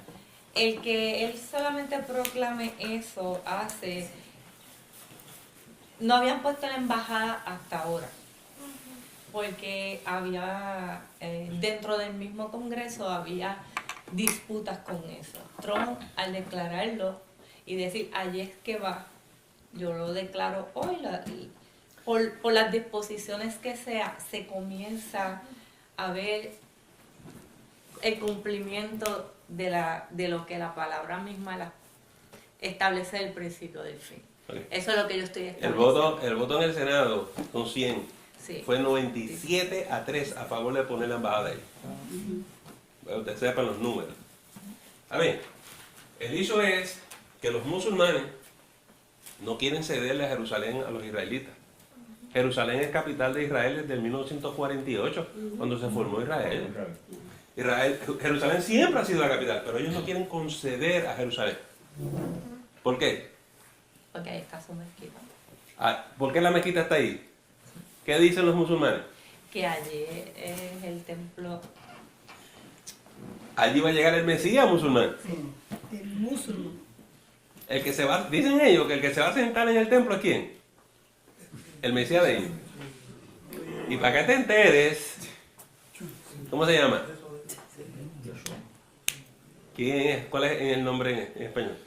el que él solamente proclame eso hace, no habían puesto la embajada hasta ahora, porque había, dentro del mismo Congreso había disputas con eso. Trump, al declararlo y decir, allí es que va, yo lo declaro hoy, por las disposiciones que sea, se comienza a ver el cumplimiento de lo que la palabra misma establece el principio del fin. Okay. Eso es lo que yo estoy estableciendo. El voto en el Senado son 100. Sí. Fue 97-3 a favor de poner la embajada ahí. Para que ustedes sepan los números. A ver, el hecho es que los musulmanes no quieren cederle a Jerusalén a los israelitas. Jerusalén es capital de Israel desde el 1948, cuando se formó Israel. Jerusalén siempre ha sido la capital, pero ellos no quieren conceder a Jerusalén. ¿Por qué? Porque ahí está su mezquita. ¿Por qué la mezquita está ahí? ¿Qué dicen los musulmanes? Que allí es el templo. Allí va a llegar el Mesías musulmán. Sí, el musulmán. El que se va, dicen ellos que el que se va a sentar en el templo es ¿quién? El Mesías de ellos. Y para que te enteres, ¿cómo se llama? ¿Quién es? ¿Cuál es el nombre en español?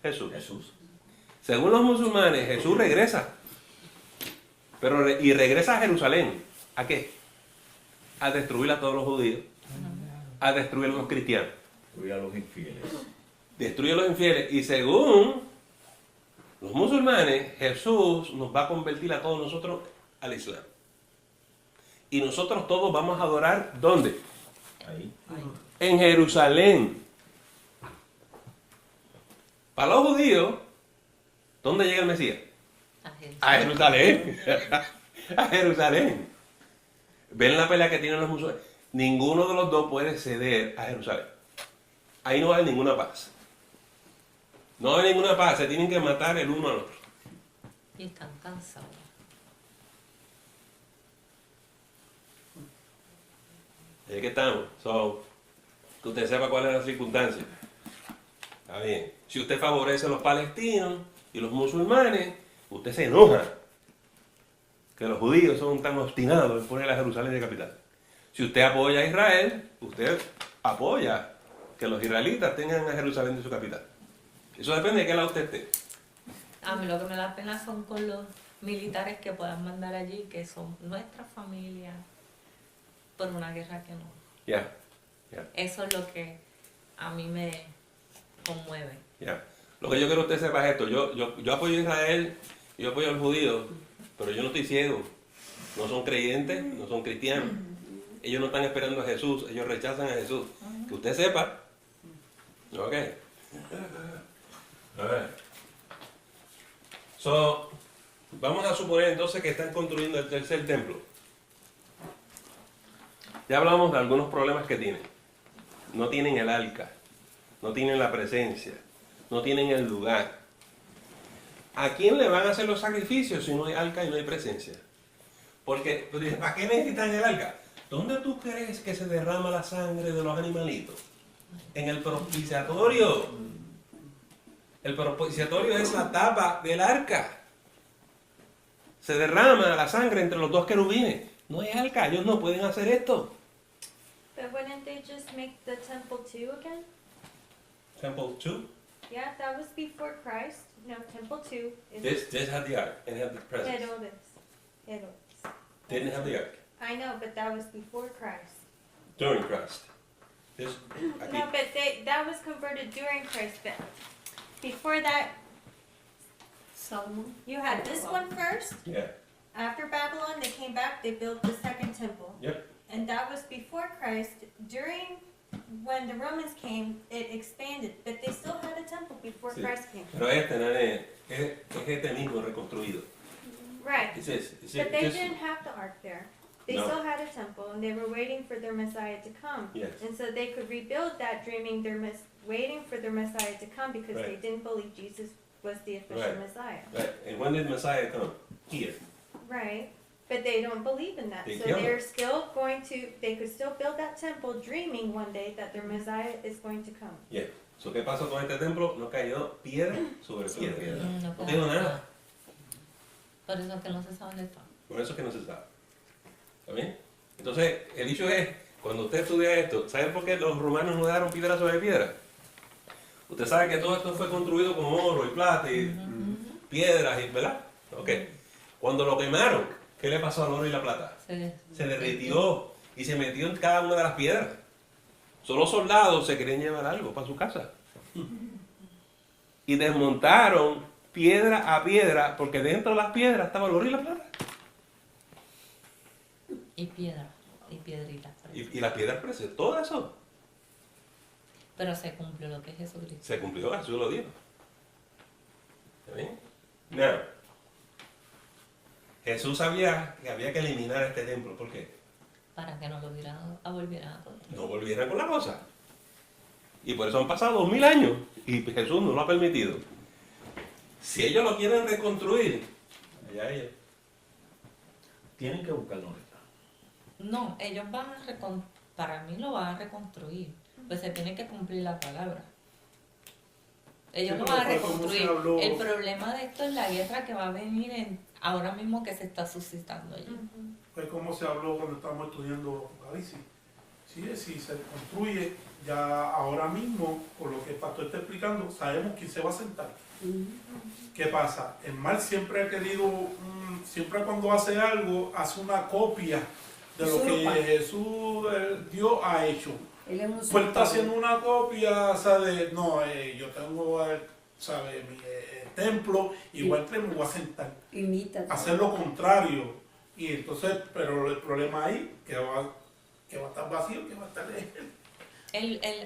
Jesús. Según los musulmanes, Jesús regresa. Y regresa a Jerusalén. ¿A qué? A destruir a todos los judíos. A destruir a los cristianos. Destruir a los infieles. Destruye a los infieles. Y según los musulmanes, Jesús nos va a convertir a todos nosotros al Islam. Y nosotros todos vamos a adorar, ¿dónde? Ahí. En Jerusalén. Para los judíos, ¿dónde llega el Mesías? A Jerusalén. A Jerusalén. ¿Ven la pelea que tienen los musulmanes? Ninguno de los dos puede ceder a Jerusalén. Ahí no hay ninguna paz. No hay ninguna paz. Se tienen que matar el uno al otro. Y están cansados. Ahí que estamos. Que usted sepa cuál es la circunstancia. Está bien. Si usted favorece a los palestinos y los musulmanes, usted se enoja que los judíos son tan obstinados en poner a Jerusalén de capital. Si usted apoya a Israel, usted apoya que los israelitas tengan a Jerusalén de su capital. Eso depende de qué lado usted esté. A mí lo que me da pena son con los militares que puedan mandar allí, que son nuestra familia, por una guerra que no. Ya, Eso es lo que a mí me conmueve. ya. Lo que yo quiero que usted sepa es esto. Yo apoyo a Israel, yo apoyo a los judíos, pero yo no estoy ciego. No son creyentes, no son cristianos. Ellos no están esperando a Jesús, ellos rechazan a Jesús. Que usted sepa. Ok. A ver. Vamos a suponer entonces que están construyendo el tercer templo. Ya hablamos de algunos problemas que tienen. No tienen el arca, no tienen la presencia, no tienen el lugar. ¿A quién le van a hacer los sacrificios si no hay arca y no hay presencia? Porque, ¿para qué necesitan el arca? ¿Dónde tú crees que se derrama la sangre de los animalitos? En el propiciatorio. El propiciatorio es la tapa del arca. Se derrama la sangre entre los dos querubines. No hay arca, ellos no pueden hacer esto. But wouldn't they just make the temple 2 again? Temple 2? Yeah, that was before Christ. No, temple 2 is This had the ark and had the presence. Herodes. Didn't have the ark I know, but that was before Christ. during Christ. This, aquí. No, but that was converted during Christ. But before that, Salomón. you had this one first. Yeah. After Babylon, they came back, they built the second temple. Yep. And that was before Christ. When the Romans came, it expanded, but they still had a temple before Sí. Christ came. Pero este, nene, es este mismo reconstruido. Right. It's this, But they didn't have the ark there. They No. still had a temple, and they were waiting for their Messiah to come. Yes. And so they could rebuild that, waiting for their Messiah to come because they Right. didn't believe Jesus was the official Right. Messiah. Right. And when did Messiah come? Here. Right. But they don't believe in that. They So killed they're him. still they could still build that temple dreaming one day that their Messiah is going to come. Yeah. So, ¿qué pasó con este templo? No cayó piedra sobre piedra. No No tengo nada. Por eso es que no se sabe dónde está. Por eso es que no se sabe. ¿Está bien? Entonces, el dicho es, cuando usted estudia esto, ¿sabe por qué los romanos no dejaron piedra sobre piedra? Usted sabe que todo esto fue construido con oro y plata y piedras, ¿verdad? Ok. Cuando lo quemaron, ¿qué le pasó al oro y la plata? Se derritió y se metió en cada una de las piedras. Solo los soldados se querían llevar algo para su casa. Y desmontaron piedra a piedra, porque dentro de las piedras estaba el oro y la plata. Y piedra, y piedritas. Y las piedras preciosas, todo eso Pero se cumplió lo que es Jesucristo. se cumplió, Jesús lo dijo. ¿Está bien? No. Jesús sabía que había que eliminar este templo. ¿Por qué? Para que no lo volvieran a todo. No volvieran con la cosa. Y por eso han pasado 2000 años y Jesús no lo ha permitido. Si ellos lo quieren reconstruir, allá ellos. Tienen que buscar dónde está. No, ellos para mí lo van a reconstruir. Pues se tiene que cumplir la palabra. Ellos Sí, lo pero van a fue como se reconstruir. habló. El problema de esto es la guerra que va a venir ahora mismo que se está suscitando allí. Fue como se habló cuando estábamos estudiando Apocalipsis. Sí, si se construye ya ahora mismo, por lo que el pastor está explicando, sabemos quién se va a sentar. ¿Qué pasa? El mal siempre ha querido, siempre cuando hace algo, hace una copia de lo que Usurpa. Jesús, Dios ha hecho. Él es un Pues está usurpador. haciendo una copia, ¿sabes? No, yo tengo, ¿sabes? Mi templo, igual que me voy a sentar. Imita. Hacer lo contrario. Y entonces, pero el problema ahí, que va a estar vacío, que va a estar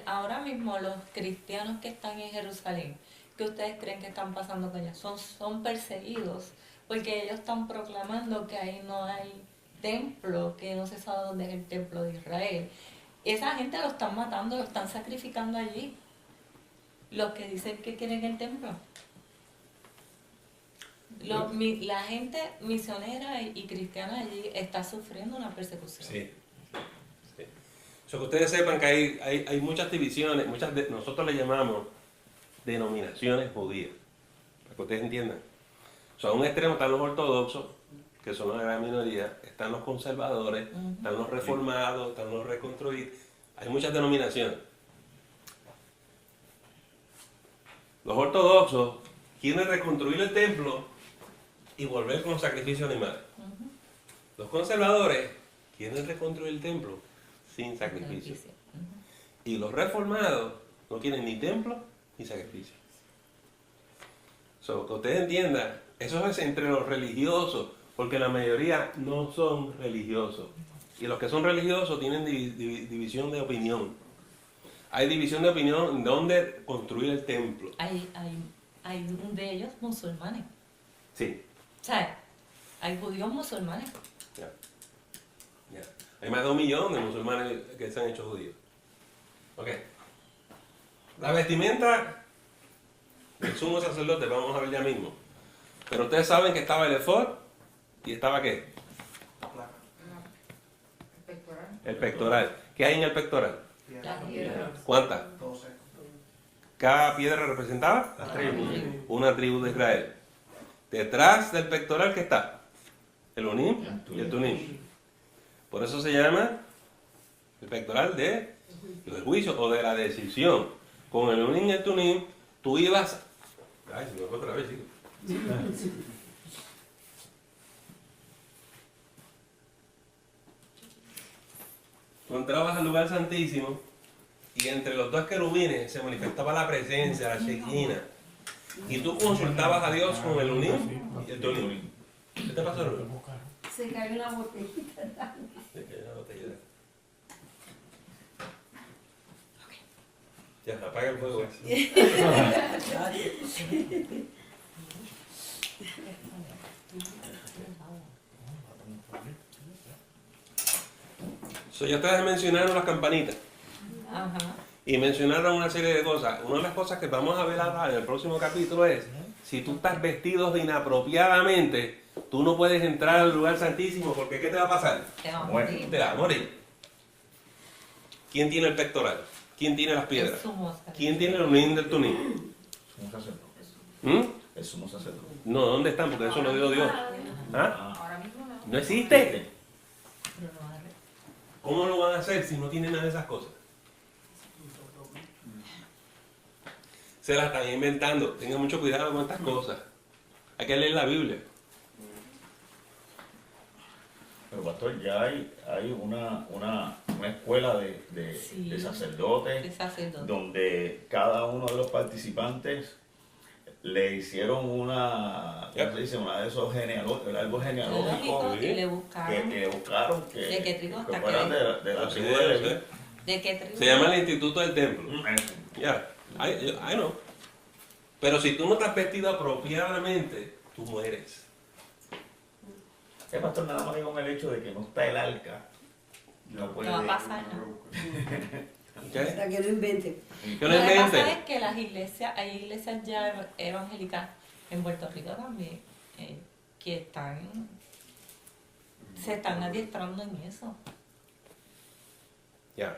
Ahora mismo los cristianos que están en Jerusalén, ¿qué ustedes creen que están pasando con ellos? Son perseguidos porque ellos están proclamando que ahí no hay templo, que no se sabe dónde es el templo de Israel. Esa gente lo están matando, lo están sacrificando allí. Los que dicen que quieren el templo. La gente misionera y cristiana allí está sufriendo una persecución. Sí. Sí. So, que ustedes sepan que hay muchas divisiones, nosotros le llamamos denominaciones judías, para que ustedes entiendan. So, a un extremo están los ortodoxos, que son la gran minoría, están los conservadores, están los reformados, están los reconstruidos. Hay muchas denominaciones. Los ortodoxos quieren reconstruir el templo y volver con los sacrificios animales. Los conservadores quieren reconstruir el templo sin sacrificio. Y los reformados no quieren ni templo ni sacrificio. So, que ustedes entiendan, eso es entre los religiosos, porque la mayoría no son religiosos. Y los que son religiosos tienen división de opinión. Hay división de opinión en dónde construir el templo. Hay un de ellos musulmanes. Sí. O sea, hay judíos musulmanes. Ya. Hay más de 1 millón de musulmanes que se han hecho judíos. Ok. La vestimenta del sumo sacerdote, vamos a ver ya mismo. Pero ustedes saben que estaba el efod y estaba ¿qué? El pectoral. ¿Qué hay en el pectoral? ¿Cuántas? 12. Cada piedra representaba una tribu de Israel. Detrás del pectoral, ¿qué está? El unim y el tunim. Por eso se llama el pectoral del juicio o de la decisión. Con el unim y el tunim, tú ibas... Ay, se me fue otra vez, chico. Tú entrabas al lugar santísimo y entre los dos querubines se manifestaba la presencia, la Shekinah. Y tú consultabas a Dios con el unim y el tunim. ¿Qué te pasó, Rubén? Se cayó una botellita. Se cayó una botellita. Ya, apaga el fuego. Ya ustedes mencionaron las campanitas. Ajá. Y mencionaron una serie de cosas. Una de las cosas que vamos a ver ahora en el próximo capítulo es, si tú estás vestido inapropiadamente, tú no puedes entrar al lugar santísimo, porque ¿qué te va a pasar? Te va a morir. Te va a morir. ¿Quién tiene el pectoral? ¿Quién tiene las piedras? El sumo sacerdote. ¿Quién tiene el unín del tunín? Sumo sacerdote. ¿Mm? El sumo sacerdote. No, ¿dónde están? Porque eso lo dio Dios. ¿Ah? Ahora mismo no. No existe. Pero no va a re- ¿Cómo lo van a hacer si no tienen nada de esas cosas? Se las están inventando. Tengan mucho cuidado con estas cosas. Hay que leer la Biblia. Pero pastor, ya hay una escuela de Sí. sacerdotes de sacerdote. donde cada uno de los participantes le hicieron una, ¿cómo se dice? Una de esos genealógicos, algo genealógico Lógico, y le buscaron que buscaron que, ¿de qué tribu que hasta fueran qué? de la Sí, tribu de Leví. ¿sí? de qué tribu. Se llama el Instituto del Templo. Eso. Ya, I know. Pero si tú no estás vestido apropiadamente, tú mueres. El pastor nada más con el hecho de que no está el arca. No puede. No va a pasar nada. ¿Ok? Hasta que no invente. Que no Lo que pasa inventen. es que las iglesias, hay iglesias ya evangélicas en Puerto Rico también, que se están adiestrando en eso. Ya.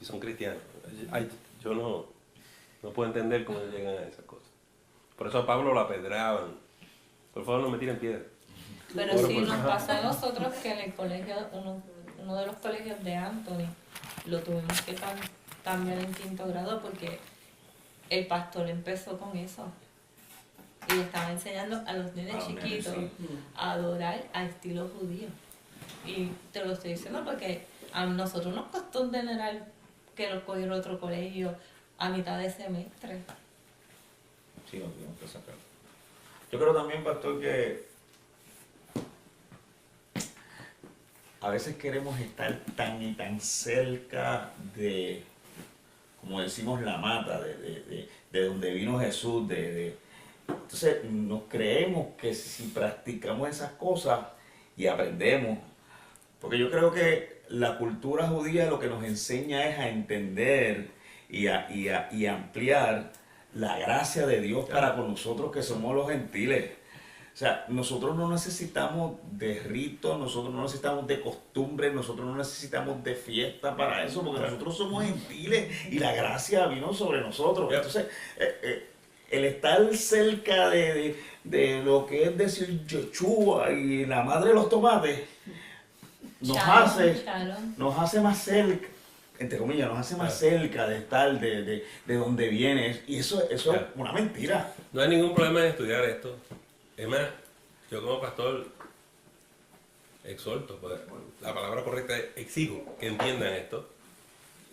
Y son cristianos. Yo no puedo entender cómo llegan a esas cosas. Por eso a Pablo lo apedraban. Por favor, no me tiren piedra. Pero sí nos pasa a nosotros que en el colegio, uno de los colegios de Anthony, lo tuvimos que cambiar en 5º grado porque el pastor empezó con eso. Y estaba enseñando a los nenes chiquitos a adorar a estilo judío. Y te lo estoy diciendo porque a nosotros nos costó un dineral que lo cogió otro colegio a mitad de semestre. Sí, lo tuvimos que sacar. Yo creo también, pastor, que a veces queremos estar tan y tan cerca de, como decimos, la mata, de donde vino Jesús, entonces nos creemos que si practicamos esas cosas y aprendemos, porque yo creo que la cultura judía lo que nos enseña es a entender y a ampliar la gracia de Dios para con nosotros que somos los gentiles. O sea, nosotros no necesitamos de ritos, nosotros no necesitamos de costumbres, nosotros no necesitamos de fiesta para eso, porque nosotros somos gentiles y la gracia vino sobre nosotros. Entonces, el estar cerca de lo que es decir Yeshua y la madre de los tomates, nos hace más cerca entre comillas, nos hace más cerca de estar, de donde vienes. Y eso es una mentira. No hay ningún problema en estudiar esto. Es más, yo como pastor exhorto, pues, la palabra correcta es exijo que entiendan esto,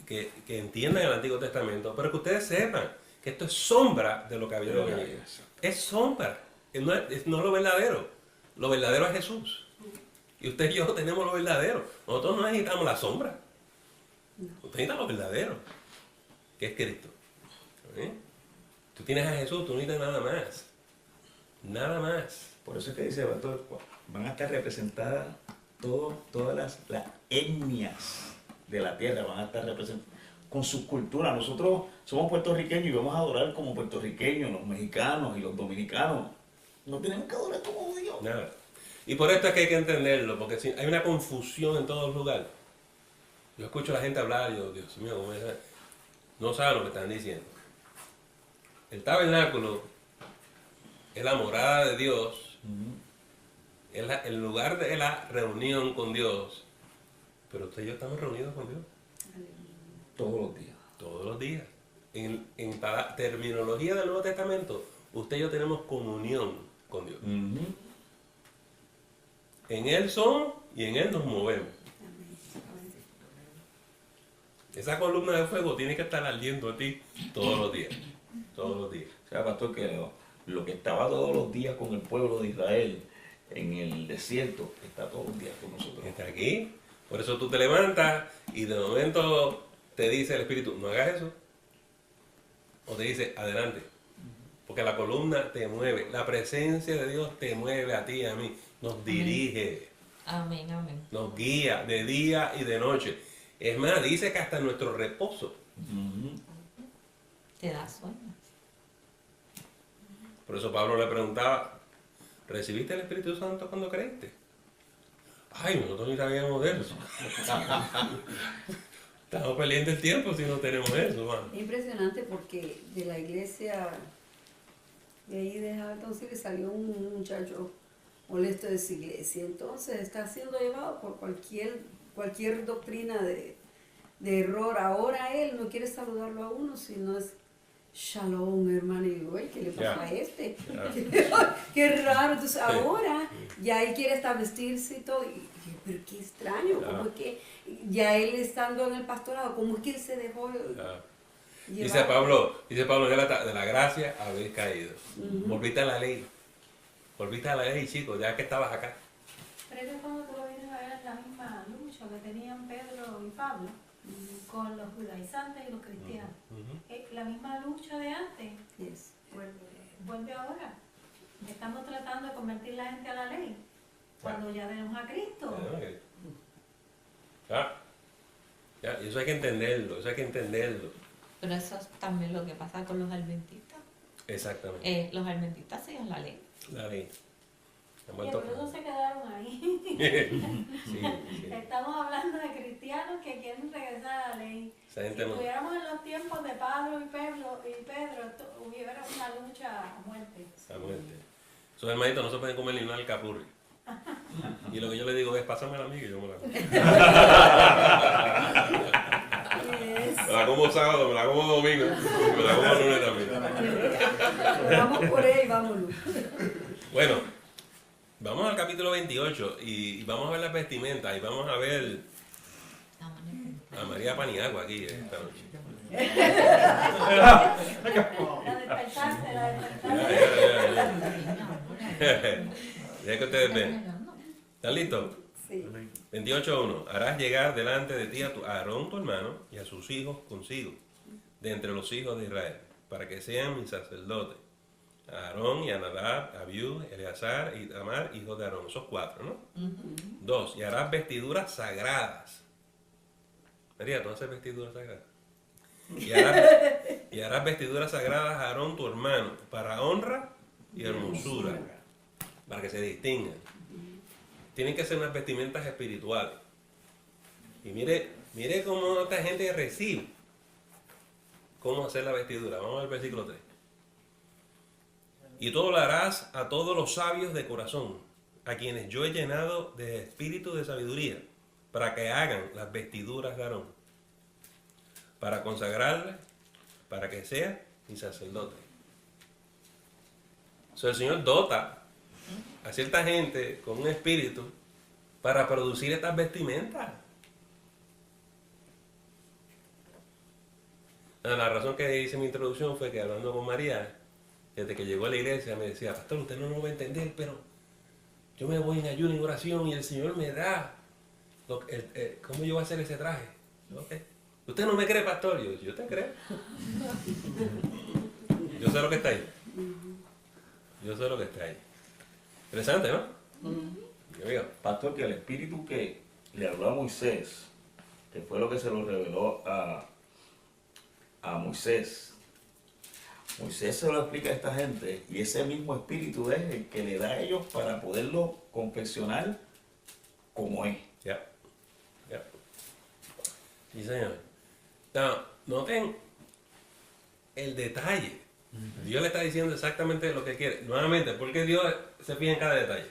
que entiendan el Antiguo Testamento, pero que ustedes sepan que esto es sombra de lo que había de venir. Es sombra, no es lo verdadero. Lo verdadero es Jesús. Y usted y yo tenemos lo verdadero. Nosotros no necesitamos la sombra. Usted necesita lo verdadero, que es Cristo. ¿Eh? Tú tienes a Jesús, tú no necesitas nada más. Nada más. Por eso es que dice, van a estar representadas todas las etnias de la tierra, van a estar representadas con sus culturas. Nosotros somos puertorriqueños y vamos a adorar como puertorriqueños, los mexicanos y los dominicanos. No tenemos que adorar como Dios. Nada. Y por esto es que hay que entenderlo, porque si hay una confusión en todos los lugares. Yo escucho a la gente hablar y digo, Dios mío, ¿cómo es? No saben lo que están diciendo. El tabernáculo es la morada de Dios, es el lugar de la reunión con Dios. Pero usted y yo estamos reunidos con Dios. Todos los días. Todos los días. En terminología del Nuevo Testamento, usted y yo tenemos comunión con Dios. En Él somos y en Él nos movemos. Esa columna de fuego tiene que estar ardiendo a ti todos los días. Todos los días. O sea, pastor, que lo que estaba todos los días con el pueblo de Israel en el desierto, está todos los días con nosotros. Está aquí. Por eso tú te levantas y de momento te dice el Espíritu, no hagas eso. O te dice, adelante. Porque la columna te mueve. La presencia de Dios te mueve a ti y a mí. Nos dirige. Amén, amén. Nos guía de día y de noche. Es más, dice que hasta nuestro reposo. Te da sueño. Por eso Pablo le preguntaba, ¿recibiste el Espíritu Santo cuando creíste? Ay, nosotros ni sabíamos de eso. Estamos perdiendo el tiempo si no tenemos eso, man. Es impresionante porque de la iglesia de ahí de Halton City salió un muchacho molesto de esa iglesia. Entonces está siendo llevado por cualquier doctrina de error. Ahora él no quiere saludarlo a uno, sino es Shalom, hermano. Y digo, ¿qué le pasa a este? Qué raro. Entonces ahora ya él quiere hasta vestirse y todo. Y, pero qué extraño, ¿cómo es que ya él estando en el pastorado, cómo es que él se dejó llevar? Dice Pablo, de la gracia habéis caído. Volviste a la ley. Volviste a la ley, chicos, ya que estabas acá. Pero es que cuando tú lo vienes a ver la misma lucha que tenían Pedro y Pablo con los judaizantes y los cristianos. La misma lucha de antes vuelve ahora. Estamos tratando de convertir la gente a la ley cuando ya tenemos a Cristo. Ya, y eso hay que entenderlo, Pero eso es también lo que pasa con los adventistas. Exactamente. Los adventistas siguen la ley. La ley. Y algunos se quedaron ahí. Sí. Estamos hablando de cristianos que quieren regresar a la ley. Si estuviéramos en los tiempos de Pablo y Pedro, hubiera una lucha a muerte. A muerte. Esos hermanitos no se pueden comer ni una alcapurri. Y lo que yo le digo es, pásamela a mí que yo me la como. Me la como sábado, me la como domingo, me la como lunes también. Vamos por él, vámonos. Bueno, vamos al capítulo 28 y vamos a ver las vestimentas y vamos a ver a María Paniagua aquí esta noche. La despertaste. Ya que ustedes ven. ¿Están listos? Sí. 28.1. Harás llegar delante de ti a Aarón tu hermano y a sus hijos consigo, de entre los hijos de Israel, para que sean mis sacerdotes. A Aarón y a Nadab, a Abiú, Eleazar y Tamar, hijos de Aarón. Esos 4, ¿no? 2. Y harás vestiduras sagradas. María, ¿tú haces vestiduras sagradas? Y harás vestiduras sagradas a Aarón tu hermano, para honra y hermosura, para que se distingan. Tienen que ser unas vestimentas espirituales. Y mire cómo esta gente recibe cómo hacer la vestidura. Vamos al versículo 3. Y todo lo harás a todos los sabios de corazón, a quienes yo he llenado de espíritu de sabiduría, para que hagan las vestiduras de Aarón. para consagrarle, para que sea mi sacerdote. O sea, el Señor dota a cierta gente con un espíritu para producir estas vestimentas. La razón que hice mi introducción fue que hablando con María, desde que llegó a la iglesia, me decía, pastor, usted no lo va a entender, pero yo me voy en ayuno y en oración y el Señor me da cómo yo voy a hacer ese traje. Okay. ¿Usted no me cree, pastor? Yo te creo. Yo sé lo que está ahí. Yo sé lo que está ahí. Interesante, ¿no? Pastor, que el espíritu que le habló a Moisés, que fue lo que se lo reveló a Moisés, Moisés se lo explica a esta gente y ese mismo espíritu es el que le da a ellos para poderlo confeccionar como es. Ya. Sí, señor. Noten el detalle. Dios le está diciendo exactamente lo que quiere. Nuevamente, ¿por qué Dios se fija en cada detalle?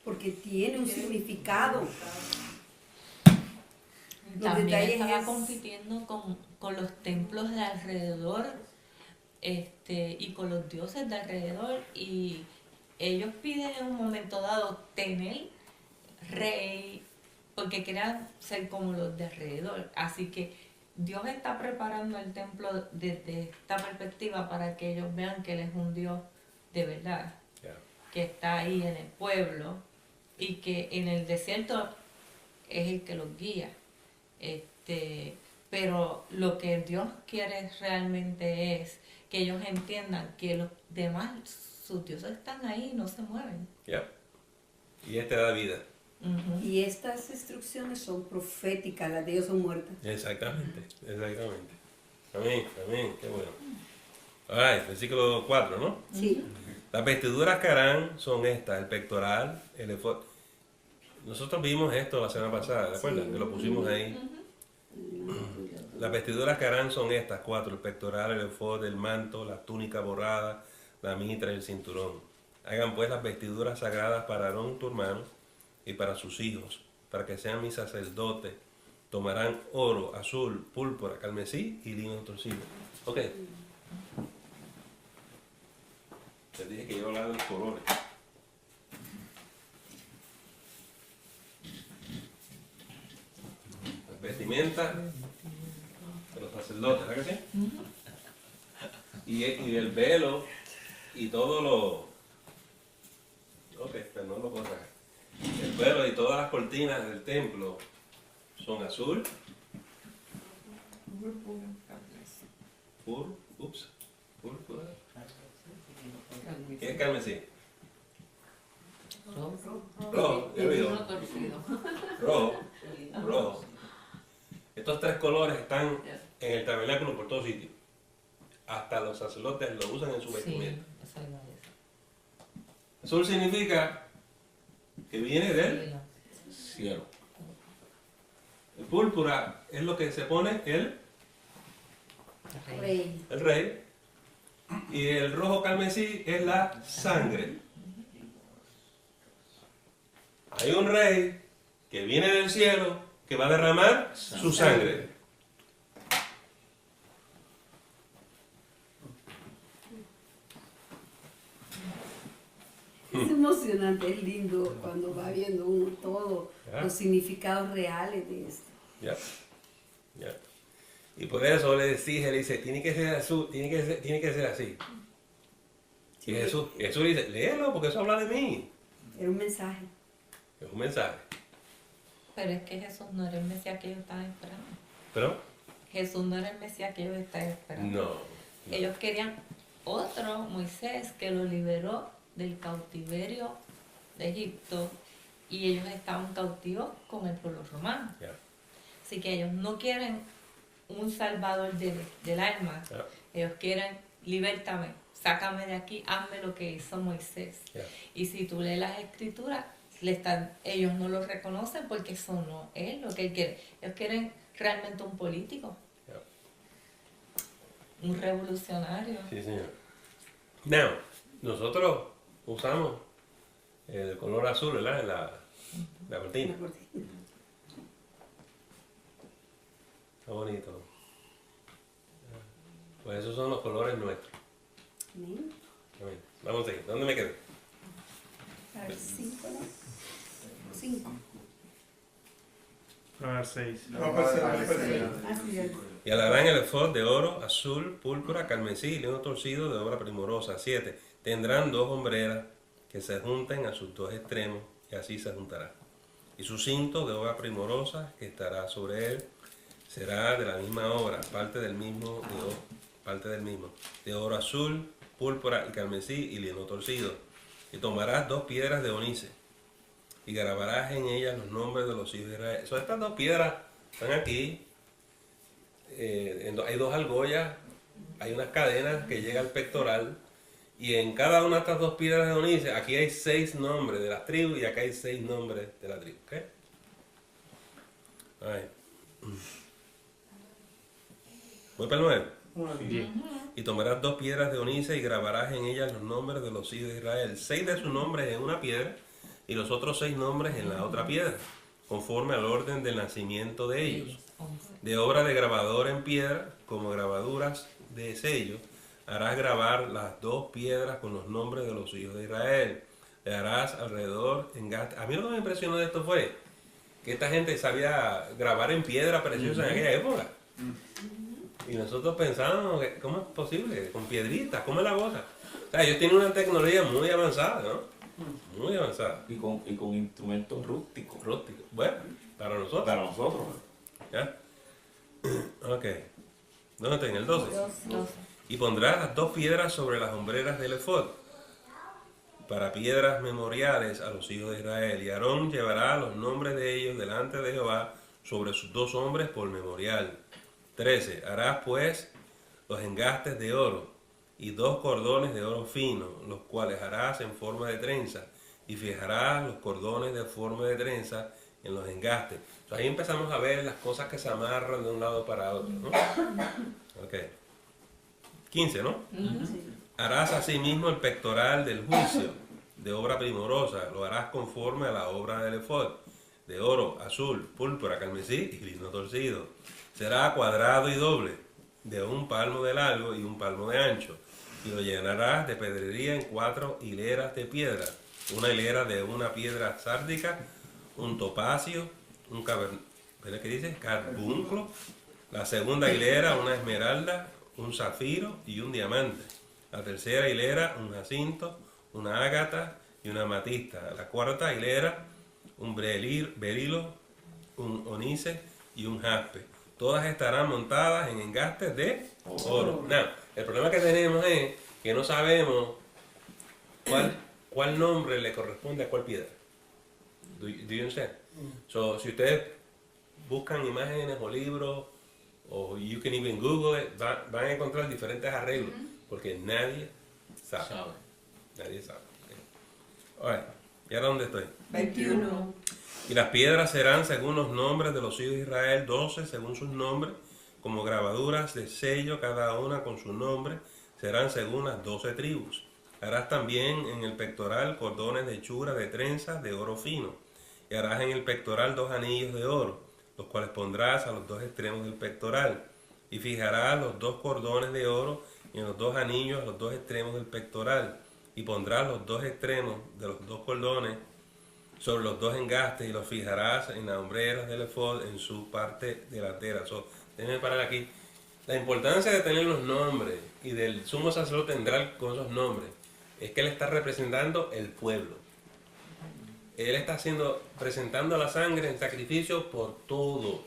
Porque tiene un significado. También estaba compitiendo con los templos de alrededor y con los dioses de alrededor, y ellos piden en un momento dado tener rey porque querían ser como los de alrededor. Así que Dios está preparando el templo desde esta perspectiva para que ellos vean que Él es un Dios de verdad, que está ahí en el pueblo y que en el desierto es el que los guía. Pero lo que Dios quiere realmente es que ellos entiendan que los demás, sus dioses están ahí y no se mueven. Y da vida. Y estas instrucciones son proféticas, las de ellos son muertas. Exactamente. Amén, qué bueno. Alright, versículo 4, ¿no? Sí. Las vestiduras que harán son estas, el pectoral, el efod. Nosotros vimos esto la semana pasada, ¿de acuerdo? Que lo pusimos ahí. Las vestiduras que harán son estas 4, el pectoral, el efod, el manto, la túnica borrada, la mitra y el cinturón. Hagan pues las vestiduras sagradas para Aarón tu hermano y para sus hijos, para que sean mis sacerdotes. Tomarán oro, azul, púrpura, carmesí y lino torcido. Ok. Les dije que yo hablaba de los colores. Las vestimentas de los sacerdotes, ¿verdad que sí? Y el velo y todo lo... Ok, pero no lo corras. El velo y todas las cortinas del templo son azul, púrpura. ¿Qué es carmesí? Rojo. Estos 3 colores están en el tabernáculo por todos sitios. Hasta los sacerdotes lo usan en su vestimenta. Azul significa que viene del cielo. El púrpura es lo que se pone el rey. Y el rojo carmesí es la sangre. Hay un rey que viene del cielo que va a derramar su sangre. Es emocionante, es lindo cuando va viendo uno todos los significados reales de esto. Y por eso le dice, tiene que ser azul, tiene que ser así. Y Jesús dice, léelo porque eso habla de mí. Era un mensaje. Es un mensaje. Pero es que Jesús no era el Mesías que ellos estaban esperando. ¿Pero? Jesús no era el Mesías que ellos estaban esperando. No. Ellos querían otro Moisés que lo liberó del cautiverio de Egipto, y ellos estaban cautivos con el pueblo romano. Así que ellos no quieren un salvador del alma. Ellos quieren, libértame, sácame de aquí, hazme lo que hizo Moisés. Y si tú lees las escrituras, ellos no lo reconocen porque eso no es lo que él quiere. Ellos quieren realmente un político, un revolucionario. Sí, señor. Now, nosotros usamos el color azul, ¿verdad? En la cortina. Está bonito. Pues esos son los colores nuestros. Amén. Vamos a ir. ¿Dónde me quedé? A ver, 5, ¿no? 5. A ver, 6. Y harán el efod de oro, azul, púrpura, carmesí y lino torcido de obra primorosa. 7. Tendrán 2 hombreras que se junten a sus 2 extremos, y así se juntará. Y su cinto de obra primorosa que estará sobre él será de la misma obra, parte del mismo, de oro azul, púrpura y carmesí y lino torcido. Y tomarás 2 piedras de onice y grabarás en ellas los nombres de los hijos de Israel. So, estas 2 piedras están aquí. Hay 2 argollas, hay unas cadenas que llegan al pectoral, y en cada una de estas 2 piedras de onice, aquí hay 6 nombres de las tribus y acá hay 6 nombres de la tribu. ¿Okay? Voy para el 9. Y tomarás 2 piedras de onice y grabarás en ellas los nombres de los hijos de Israel, 6 de sus nombres en una piedra y los otros 6 nombres en la otra piedra, conforme al orden del nacimiento de ellos. De obra de grabador en piedra, como grabaduras de sello, harás grabar las 2 piedras con los nombres de los hijos de Israel. Le harás alrededor engaste. A mí lo que me impresionó de esto fue que esta gente sabía grabar en piedra preciosa en aquella época. Y nosotros pensábamos, ¿cómo es posible? Con piedritas, ¿cómo es la cosa? O sea, ellos tienen una tecnología muy avanzada, ¿no? Muy avanzada. Y con instrumentos rústicos. Rústicos. Bueno, para nosotros. Para nosotros. ¿Ya? Ok. ¿Dónde está? En el 12. Y pondrás las 2 piedras sobre las hombreras del efod, para piedras memoriales a los hijos de Israel. Y Aarón llevará los nombres de ellos delante de Jehová sobre sus 2 hombres por memorial. 13. Harás pues los engastes de oro y 2 cordones de oro fino, los cuales harás en forma de trenza, y fijarás los cordones de forma de trenza en los engastes. Entonces, ahí empezamos a ver las cosas que se amarran de un lado para otro, ¿no? Ok. 15, ¿no? Harás asimismo el pectoral del juicio de obra primorosa, lo harás conforme a la obra del efod, de oro, azul, púrpura, carmesí y lino torcido. Será cuadrado y doble, de 1 palmo de largo y 1 palmo de ancho, y lo llenarás de pedrería en 4 hileras de piedra, una hilera de una piedra sárdica, un topacio, un carbunclo, la segunda hilera una esmeralda, un zafiro y un diamante, la tercera hilera un jacinto, una ágata y una amatista, la cuarta hilera un berilo, un onice y un jaspe. Todas estarán montadas en engastes de oro. Now, el problema que tenemos es que no sabemos cuál nombre le corresponde a cuál piedra. Do you understand? So, si ustedes buscan imágenes o libros, o you can even Google it, van a encontrar diferentes arreglos, porque nadie sabe. Nadie sabe. Okay. Alright, ¿y ahora dónde estoy? 21. Y las piedras serán según los nombres de los hijos de Israel, 12 según sus nombres, como grabaduras de sello, cada una con su nombre, serán según las 12 tribus. Harás también en el pectoral cordones de hechura de trenzas de oro fino, y harás en el pectoral 2 anillos de oro, los cuales pondrás a los 2 extremos del pectoral, y fijarás los 2 cordones de oro en los 2 anillos a los 2 extremos del pectoral, y pondrás los 2 extremos de los 2 cordones sobre los 2 engastes y los fijarás en las hombreras del efod en su parte delantera. Déjenme parar aquí. La importancia de tener los nombres y del sumo sacerdote entrar con esos nombres es que él está representando el pueblo. Él está presentando la sangre en sacrificio por todos.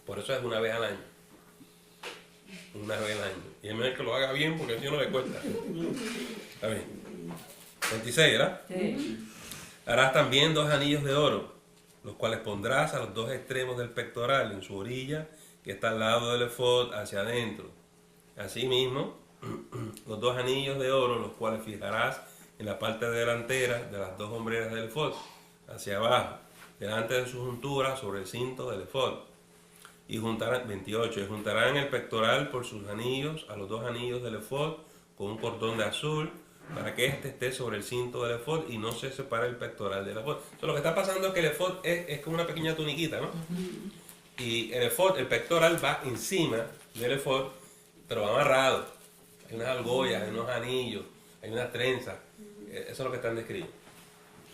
Por eso es una vez al año. Una vez al año. Y es mejor que lo haga bien porque si no le cuesta. Está bien. 26, ¿verdad? Sí. Harás también 2 anillos de oro, los cuales pondrás a los 2 extremos del pectoral, en su orilla, que está al lado del efod, hacia adentro. Asimismo, los 2 anillos de oro, los cuales fijarás en la parte delantera de las 2 hombreras del efod, hacia abajo, delante de su juntura, sobre el cinto del efod. Y juntarán, 28, y juntarán el pectoral por sus anillos, a los 2 anillos del efod, con un cordón de azul, para que éste esté sobre el cinto del efod y no se separe el pectoral del efod. Lo que está pasando es que el efod es como una pequeña tuniquita, ¿no? Y el efod, el pectoral, va encima del efod, pero va amarrado. Hay unas argollas, hay unos anillos, hay unas trenzas. Eso es lo que están descritos.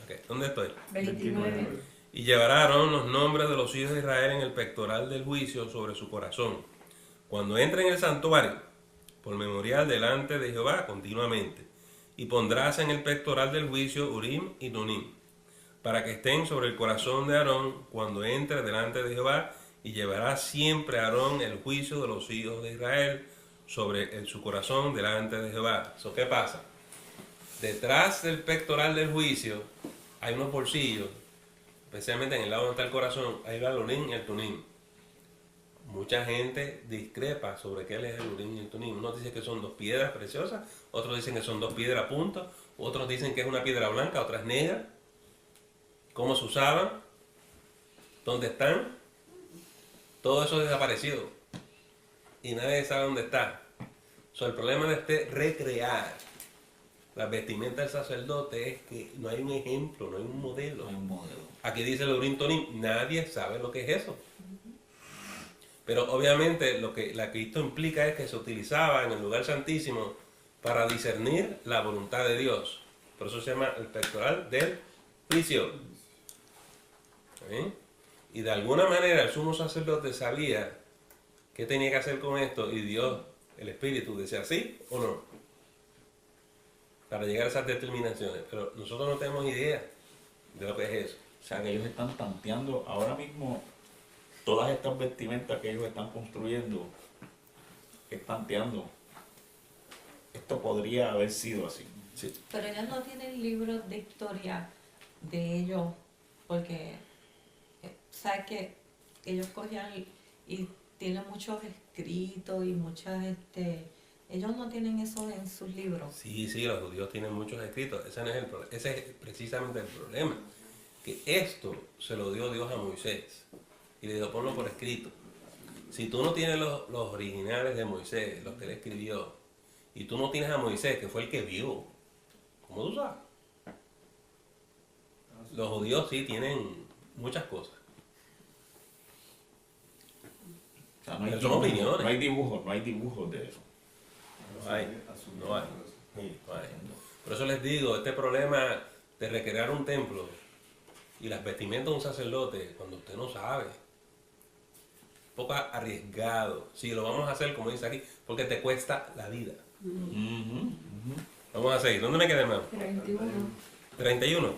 Okay. ¿Dónde estoy? 29. Y llevará a Aarón los nombres de los hijos de Israel en el pectoral del juicio sobre su corazón, cuando entre en el santuario, por memorial delante de Jehová continuamente. Y pondrás en el pectoral del juicio Urim y Tumim, para que estén sobre el corazón de Aarón cuando entre delante de Jehová, y llevará siempre a Aarón el juicio de los hijos de Israel sobre su corazón delante de Jehová. ¿So qué pasa? Detrás del pectoral del juicio hay unos bolsillos, especialmente en el lado donde está el corazón, hay el Urim y el Tumim. Mucha gente discrepa sobre qué es el Urim y el Tumim. Unos dicen que son dos piedras preciosas, otros dicen que son dos piedras puntas, otros dicen que es una piedra blanca, otra es negra. ¿Cómo se usaban? ¿Dónde están? Todo eso ha desaparecido y nadie sabe dónde está. El problema de este recrear la vestimenta del sacerdote es que no hay un ejemplo, no hay un modelo. Aquí dice el Urim Tumim, nadie sabe lo que es eso. Pero obviamente lo que esto implica es que se utilizaba en el lugar santísimo para discernir la voluntad de Dios. Por eso se llama el pectoral del juicio. ¿Sí? Y de alguna manera el sumo sacerdote sabía qué tenía que hacer con esto, y Dios, el Espíritu, decía sí o no, para llegar a esas determinaciones. Pero nosotros no tenemos idea de lo que es eso. O sea, que ellos están tanteando ahora mismo todas estas vestimentas que ellos están construyendo, es tanteando. Esto podría haber sido así. Sí. Pero ellos no tienen libros de historia de ellos, porque sabes que ellos cogían y tienen muchos escritos y muchas ellos no tienen eso en sus libros. Sí, los judíos tienen muchos escritos. Ese no es el problema. Ese es precisamente el problema. Que esto se lo dio Dios a Moisés y le dijo, ponlo por escrito. Si tú no tienes los originales de Moisés, los que él escribió, y tú no tienes a Moisés, que fue el que vio, ¿cómo tú sabes? Los judíos sí tienen muchas cosas. O sea, no hay Pero son dibujos, opiniones. no hay dibujos de eso. No hay. Por eso les digo, este problema de recrear un templo y las vestimentas de un sacerdote, cuando usted no sabe, un poco arriesgado. Si lo vamos a hacer, como dice aquí, porque te cuesta la vida. Vamos a seguir. ¿Dónde me quedé, hermano? 31.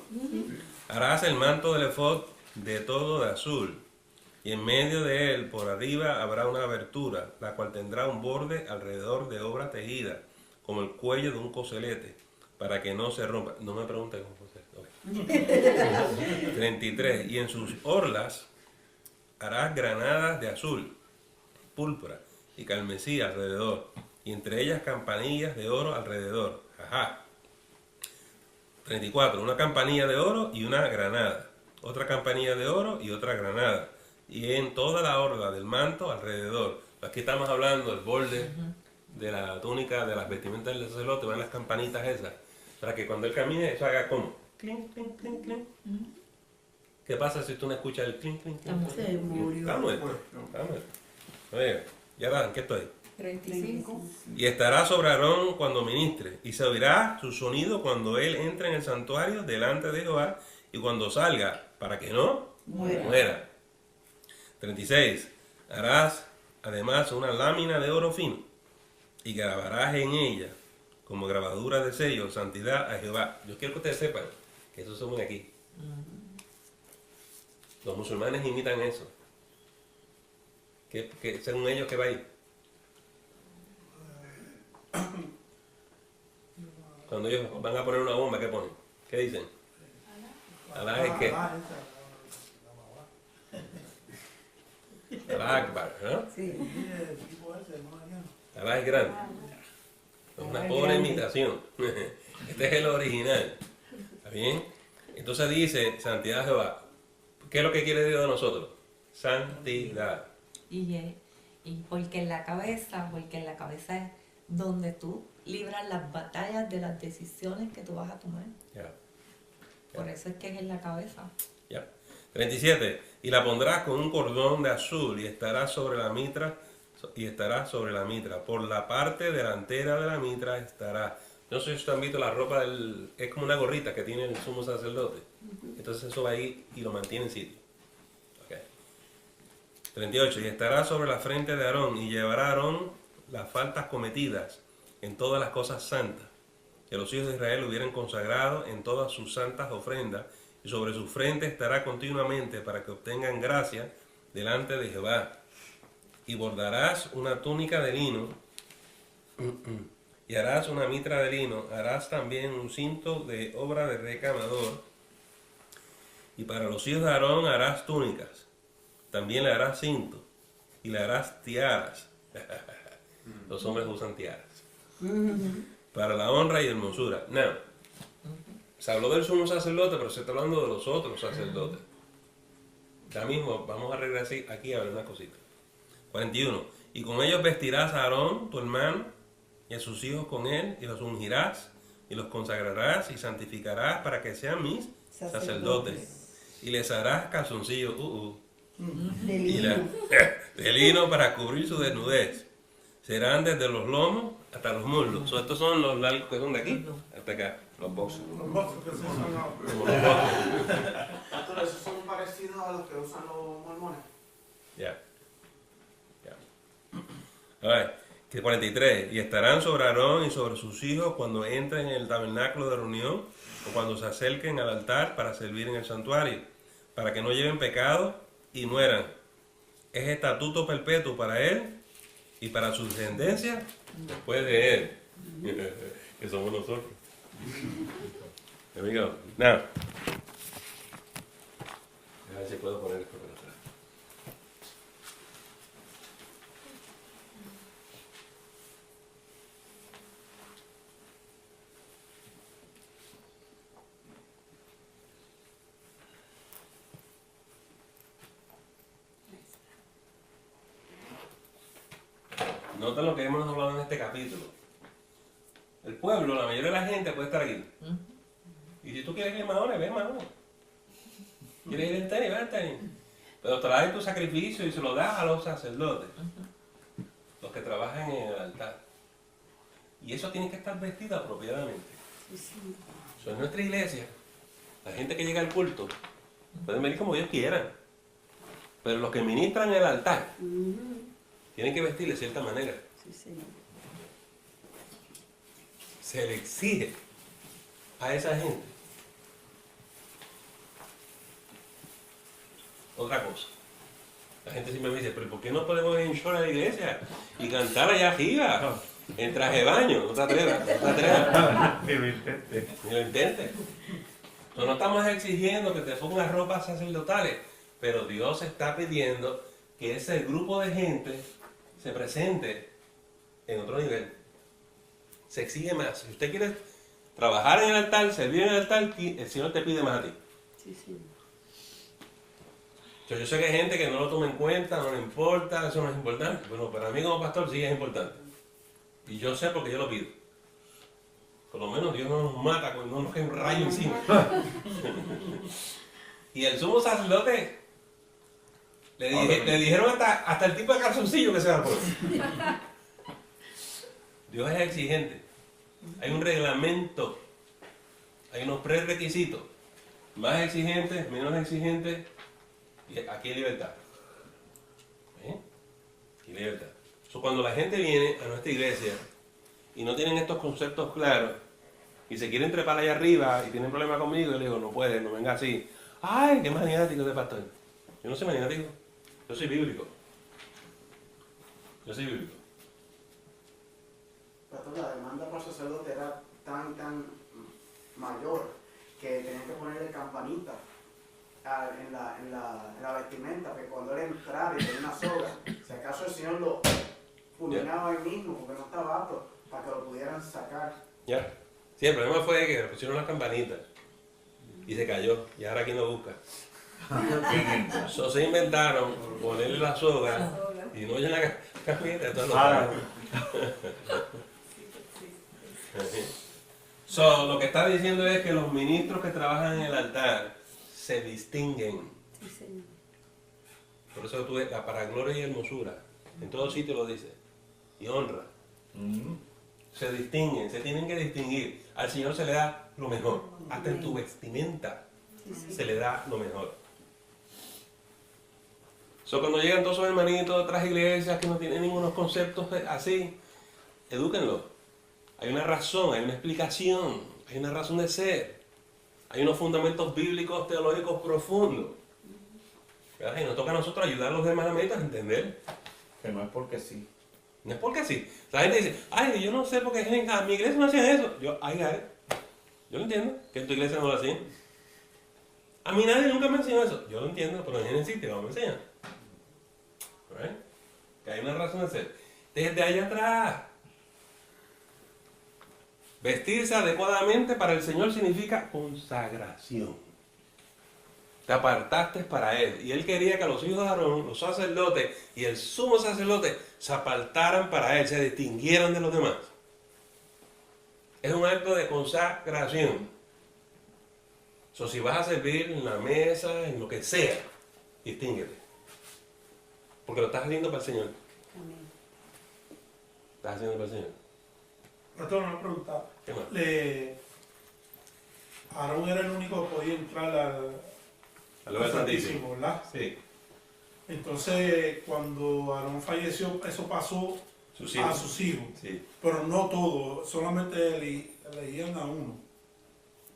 Harás el manto del efod de todo de azul, y en medio de él, por arriba, habrá una abertura, la cual tendrá un borde alrededor de obra tejida, como el cuello de un coselete, para que no se rompa. No me pregunte cómo fue esto. 33. Y en sus orlas harás granadas de azul, púrpura y carmesí alrededor, y entre ellas campanillas de oro alrededor. Ajá. 34. Una campanilla de oro y una granada. Otra campanilla de oro y otra granada. Y en toda la orla del manto alrededor. Aquí estamos hablando del borde de la túnica, de las vestimentas del sacerdote, van las campanitas esas, para que cuando él camine eso haga como clink, clink, clink, clink. ¿Qué pasa si tú no escuchas el clink, clink, clink? Se murió. Está muerto. Oye, ya va, ¿en qué estoy? 35. Y estará sobre Aarón cuando ministre, y se oirá su sonido cuando él entre en el santuario delante de Jehová, y cuando salga, para que no muera. 36. Harás además una lámina de oro fino, y grabarás en ella, como grabadura de sello, santidad a Jehová. Yo quiero que ustedes sepan que eso se pone aquí. Los musulmanes imitan eso. Que según ellos, ¿qué va ahí? Cuando ellos van a poner una bomba, ¿qué ponen? ¿Qué dicen? Alá es que Alá Akbar, ¿no? Sí. Alá es grande. Es una pobre imitación. Este es el original. ¿Está bien? Entonces dice, santidad a Jehová. ¿Qué es lo que quiere Dios de nosotros? Santidad. Y porque en la cabeza es donde tú libras las batallas de las decisiones que tú vas a tomar. Ya. Por eso es que es en la cabeza. Ya. 37. Y la pondrás con un cordón de azul y estará sobre la mitra. Por la parte delantera de la mitra estará. No sé si ustedes han visto la ropa es como una gorrita que tiene el sumo sacerdote. Entonces eso va ahí y lo mantiene en sitio. Okay. 38. Y estará sobre la frente de Aarón y llevará a Aarón las faltas cometidas en todas las cosas santas que los hijos de Israel hubieran consagrado en todas sus santas ofrendas, y sobre su frente estará continuamente para que obtengan gracia delante de Jehová. Y bordarás una túnica de lino y harás una mitra de lino, harás también un cinto de obra de recamador, y para los hijos de Aarón harás túnicas, también le harás cinto y le harás tiaras. Los hombres usan tiaras para la honra y hermosura. No, se habló del sumo sacerdote, pero se está hablando de los otros sacerdotes. Ya mismo vamos a regresar aquí a ver una cosita. 41. Y con ellos vestirás a Aarón, tu hermano, y a sus hijos con él, y los ungirás, y los consagrarás, y santificarás para que sean mis sacerdotes. Y les harás calzoncillos de lino para cubrir su desnudez. Serán desde los lomos hasta los muslos. Estos son los largos que son de aquí hasta acá, los boxers. Los boxers que se usan ahora. Pastor, ¿esos son parecidos a los que usan los mormones? Ya. A ver, que 43. Y estarán sobre Aarón y sobre sus hijos cuando entren en el tabernáculo de reunión o cuando se acerquen al altar para servir en el santuario, para que no lleven pecado y mueran. Es estatuto perpetuo para él y para su descendencia después de él, que somos nosotros. Here we go. Now, a ver si puedo poner esto para atrás. Nota lo que hemos hablado en este capítulo. El pueblo, la mayoría de la gente puede estar aquí. Y si tú quieres ir a Mahones, ve a Mahones. ¿Quieres ir al tenis? Ve al tenis. Pero traes tu sacrificio y se lo das a los sacerdotes, los que trabajan en el altar. Y eso tiene que estar vestido apropiadamente. Eso es nuestra iglesia. La gente que llega al culto pueden venir como ellos quieran. Pero los que ministran en el altar tienen que vestir de cierta manera. Se le exige a esa gente. Otra cosa. La gente siempre me dice, pero ¿por qué no podemos ir en short a la iglesia y cantar allá arriba? En traje de baño. No te atrevas. No te atrevas. Ni lo intentes. Ni lo intentes. No estamos exigiendo que te pongas ropas sacerdotales, pero Dios está pidiendo que ese grupo de gente se presente en otro nivel. Se exige más. Si usted quiere trabajar en el altar, servir en el altar, el Señor te pide más a ti. Yo sé que hay gente que no lo toma en cuenta, no le importa, eso no es importante. Bueno, para mí como pastor sí es importante. Y yo sé porque yo lo pido. Por lo menos Dios no nos mata cuando no nos cae un rayo encima. Y el sumo sacerdote le dijeron hasta el tipo de calzoncillo que se va a poner. Dios es exigente. Hay un reglamento. Hay unos prerequisitos. Más exigentes, menos exigentes. Y aquí hay libertad. Aquí hay libertad. Cuando la gente viene a nuestra iglesia y no tienen estos conceptos claros y se quieren trepar allá arriba y tienen problemas conmigo, yo le digo, no puedes, no venga así. Ay, qué maniático de pastor. Yo no soy maniático. Yo soy bíblico. Yo soy bíblico. Pastor, la demanda por sacerdote era tan mayor que tenían que ponerle campanita en la vestimenta, que cuando él entrara y tenía una soga, si acaso el Señor lo fulminaba ahí mismo porque no estaba apto para que lo pudieran sacar. Ya. Sí, el problema fue que le pusieron las campanitas y se cayó. Y ahora ¿quién lo busca? Se inventaron ponerle la soga y no oyen la campanita, entonces lo pagan. Lo que está diciendo es que los ministros que trabajan en el altar se distinguen Sí, Señor. Por eso tú ves la para gloria y hermosura. En todo sitio lo dice. Y honra. Se distinguen, se tienen que distinguir. Al Señor se le da lo mejor. Hasta en tu vestimenta se le da lo mejor. Cuando llegan todos esos hermanitos de otras iglesias que no tienen ningunos conceptos así, edúquenlos. Hay una razón, hay una explicación, hay una razón de ser. Hay unos fundamentos bíblicos, teológicos profundos. ¿Verdad? Y nos toca a nosotros ayudar a los hermanitos a entender. Que no es porque sí. No es porque sí. La gente dice, ay, yo no sé por qué a mi iglesia no hacían eso. Yo lo entiendo, que en tu iglesia no lo hacían. A mí nadie nunca me enseñó eso. Yo lo entiendo, pero en Génesis te vamos a enseñar. ¿Right? Que hay una razón de ser. Desde allá atrás. Vestirse adecuadamente para el Señor significa consagración. Te apartaste para Él. Y Él quería que los hijos de Aarón, los sacerdotes y el sumo sacerdote se apartaran para Él, se distinguieran de los demás. Es un acto de consagración. Si vas a servir en la mesa, en lo que sea, distínguete. Porque lo estás haciendo para el Señor. Amén. Estás haciendo para el Señor. Pastor, una pregunta. ¿Qué más? Aarón era el único que podía entrar Al lugar santísimo, ¿verdad? Sí. Entonces, cuando Aarón falleció, eso pasó a sus hijos. Sí. Pero no todos, solamente elegían a uno.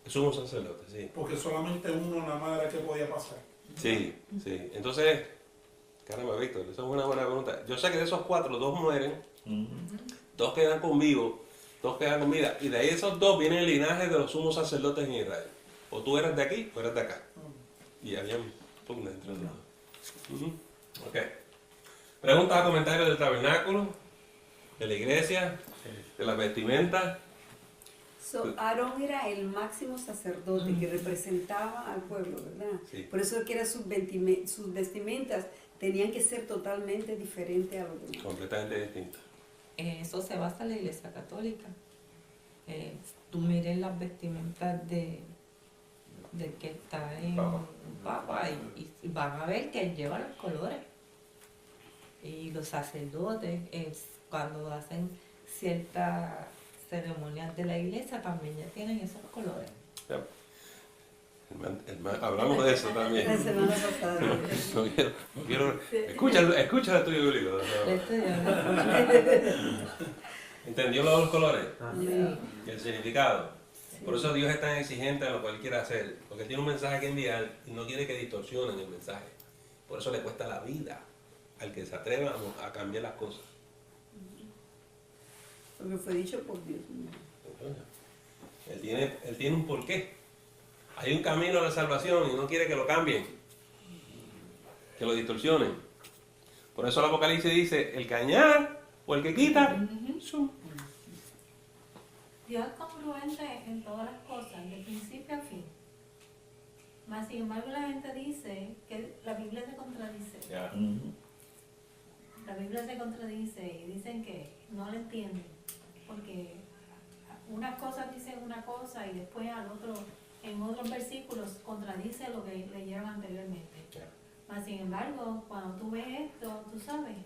Somos sacerdotes, sí. Porque solamente uno nada más era el que podía pasar. Sí, sí. Entonces, caramba, Víctor, esa es una buena pregunta. Yo sé que de esos 4, 2 mueren, 2 quedan con vivo, 2 quedan con vida. Y de ahí esos 2 vienen el linaje de los sumos sacerdotes en Israel. O tú eras de aquí o eras de acá. Y había pugna entre los dos. Ok. Preguntas o comentarios del tabernáculo, de la iglesia, de las vestimentas. Aarón era el máximo sacerdote que representaba al pueblo, ¿verdad? Sí. Por eso que sus vestimentas tenían que ser totalmente diferentes a los demás. Completamente distintas. Eso se basa en la iglesia católica. Tú mires las vestimentas del que está en Papa y van a ver que él lleva los colores. Y los sacerdotes, cuando hacen ciertas ceremonias de la iglesia, también ya tienen esos colores. Ya. Hablamos de eso también. La semana pasada. No quiero. Escucha el tuyo, Julio. ¿Entendió los colores? Y el significado. Por eso Dios es tan exigente en lo que Él quiere hacer. Porque tiene un mensaje que enviar y no quiere que distorsionen el mensaje. Por eso le cuesta la vida al que se atreva a cambiar las cosas. Porque fue dicho por Dios. Él tiene un porqué. Hay un camino a la salvación y no quiere que lo cambien, que lo distorsionen. Por eso el Apocalipsis dice, el que añade o el que quita, Dios es congruente en todas las cosas, de principio a fin. Mas sin embargo la gente dice que la Biblia se contradice. Yeah. La Biblia se contradice y dicen que no la entienden. Porque unas cosas dicen una cosa y después en otros versículos contradice lo que leyeron anteriormente. Yeah. Mas sin embargo, cuando tú ves esto, tú sabes,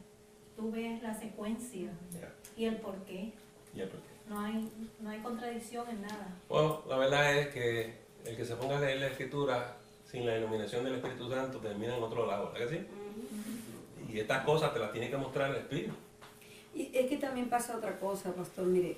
tú ves la secuencia y el porqué. No hay contradicción en nada. Bueno, la verdad es que el que se ponga a leer la Escritura sin la iluminación del Espíritu Santo termina en otro lado, ¿verdad que sí? Y estas cosas te las tiene que mostrar el Espíritu. Y es que también pasa otra cosa, pastor, mire,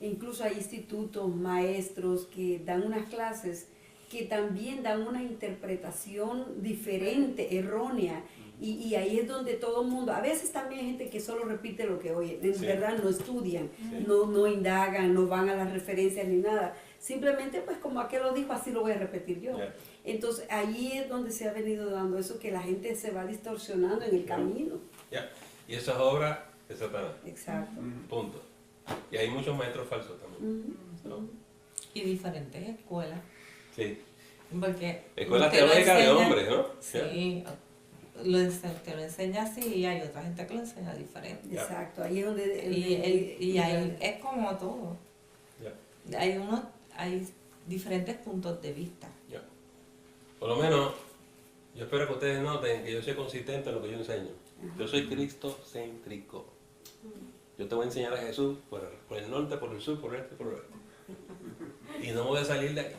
incluso hay institutos, maestros que dan unas clases que también dan una interpretación diferente, errónea, y ahí es donde todo el mundo, a veces también hay gente que solo repite lo que oye, en verdad no estudian, no indagan, no van a las referencias ni nada, simplemente pues como aquel lo dijo, así lo voy a repetir yo. Entonces ahí es donde se ha venido dando eso, que la gente se va distorsionando en el camino. Y esa es obra de Satanás. Exacto. Punto. Y hay muchos maestros falsos también. Y diferentes escuelas. Sí. Porque escuelas teológicas de hombres, ¿no? Sí. Te lo enseña así y hay otra gente que lo enseña diferente. Exacto, ahí es donde... ahí es como todo. Hay diferentes puntos de vista. Por lo menos, Yo espero que ustedes noten que yo soy consistente en lo que yo enseño. Yo soy cristocéntrico. Yo te voy a enseñar a Jesús por el norte, por el sur, por el este, por el oeste. Y no voy a salir de ahí.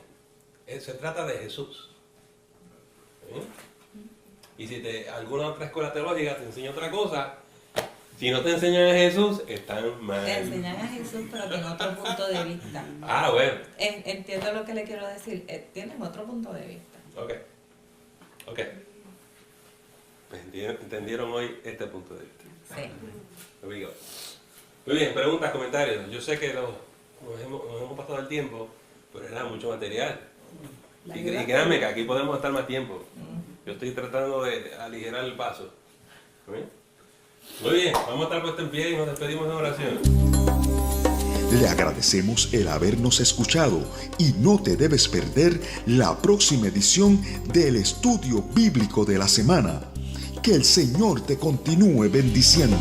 Se trata de Jesús. ¿Sí? Y si alguna otra escuela teológica te enseña otra cosa, si no te enseñan a Jesús, están mal. Te enseñan a Jesús, pero tienen otro punto de vista. Ah, bueno. Entiendo lo que le quiero decir. Tienen otro punto de vista. Ok. Pues entendieron hoy este punto de vista. Sí. Muy bien, preguntas, comentarios. Yo sé que nos hemos pasado el tiempo, pero era mucho material. Y créanme que aquí podemos estar más tiempo. Yo estoy tratando de aligerar el paso. Muy bien, vamos a estar puestos en pie y nos despedimos en oración. Le agradecemos el habernos escuchado y no te debes perder la próxima edición del Estudio Bíblico de la Semana. Que el Señor te continúe bendiciendo.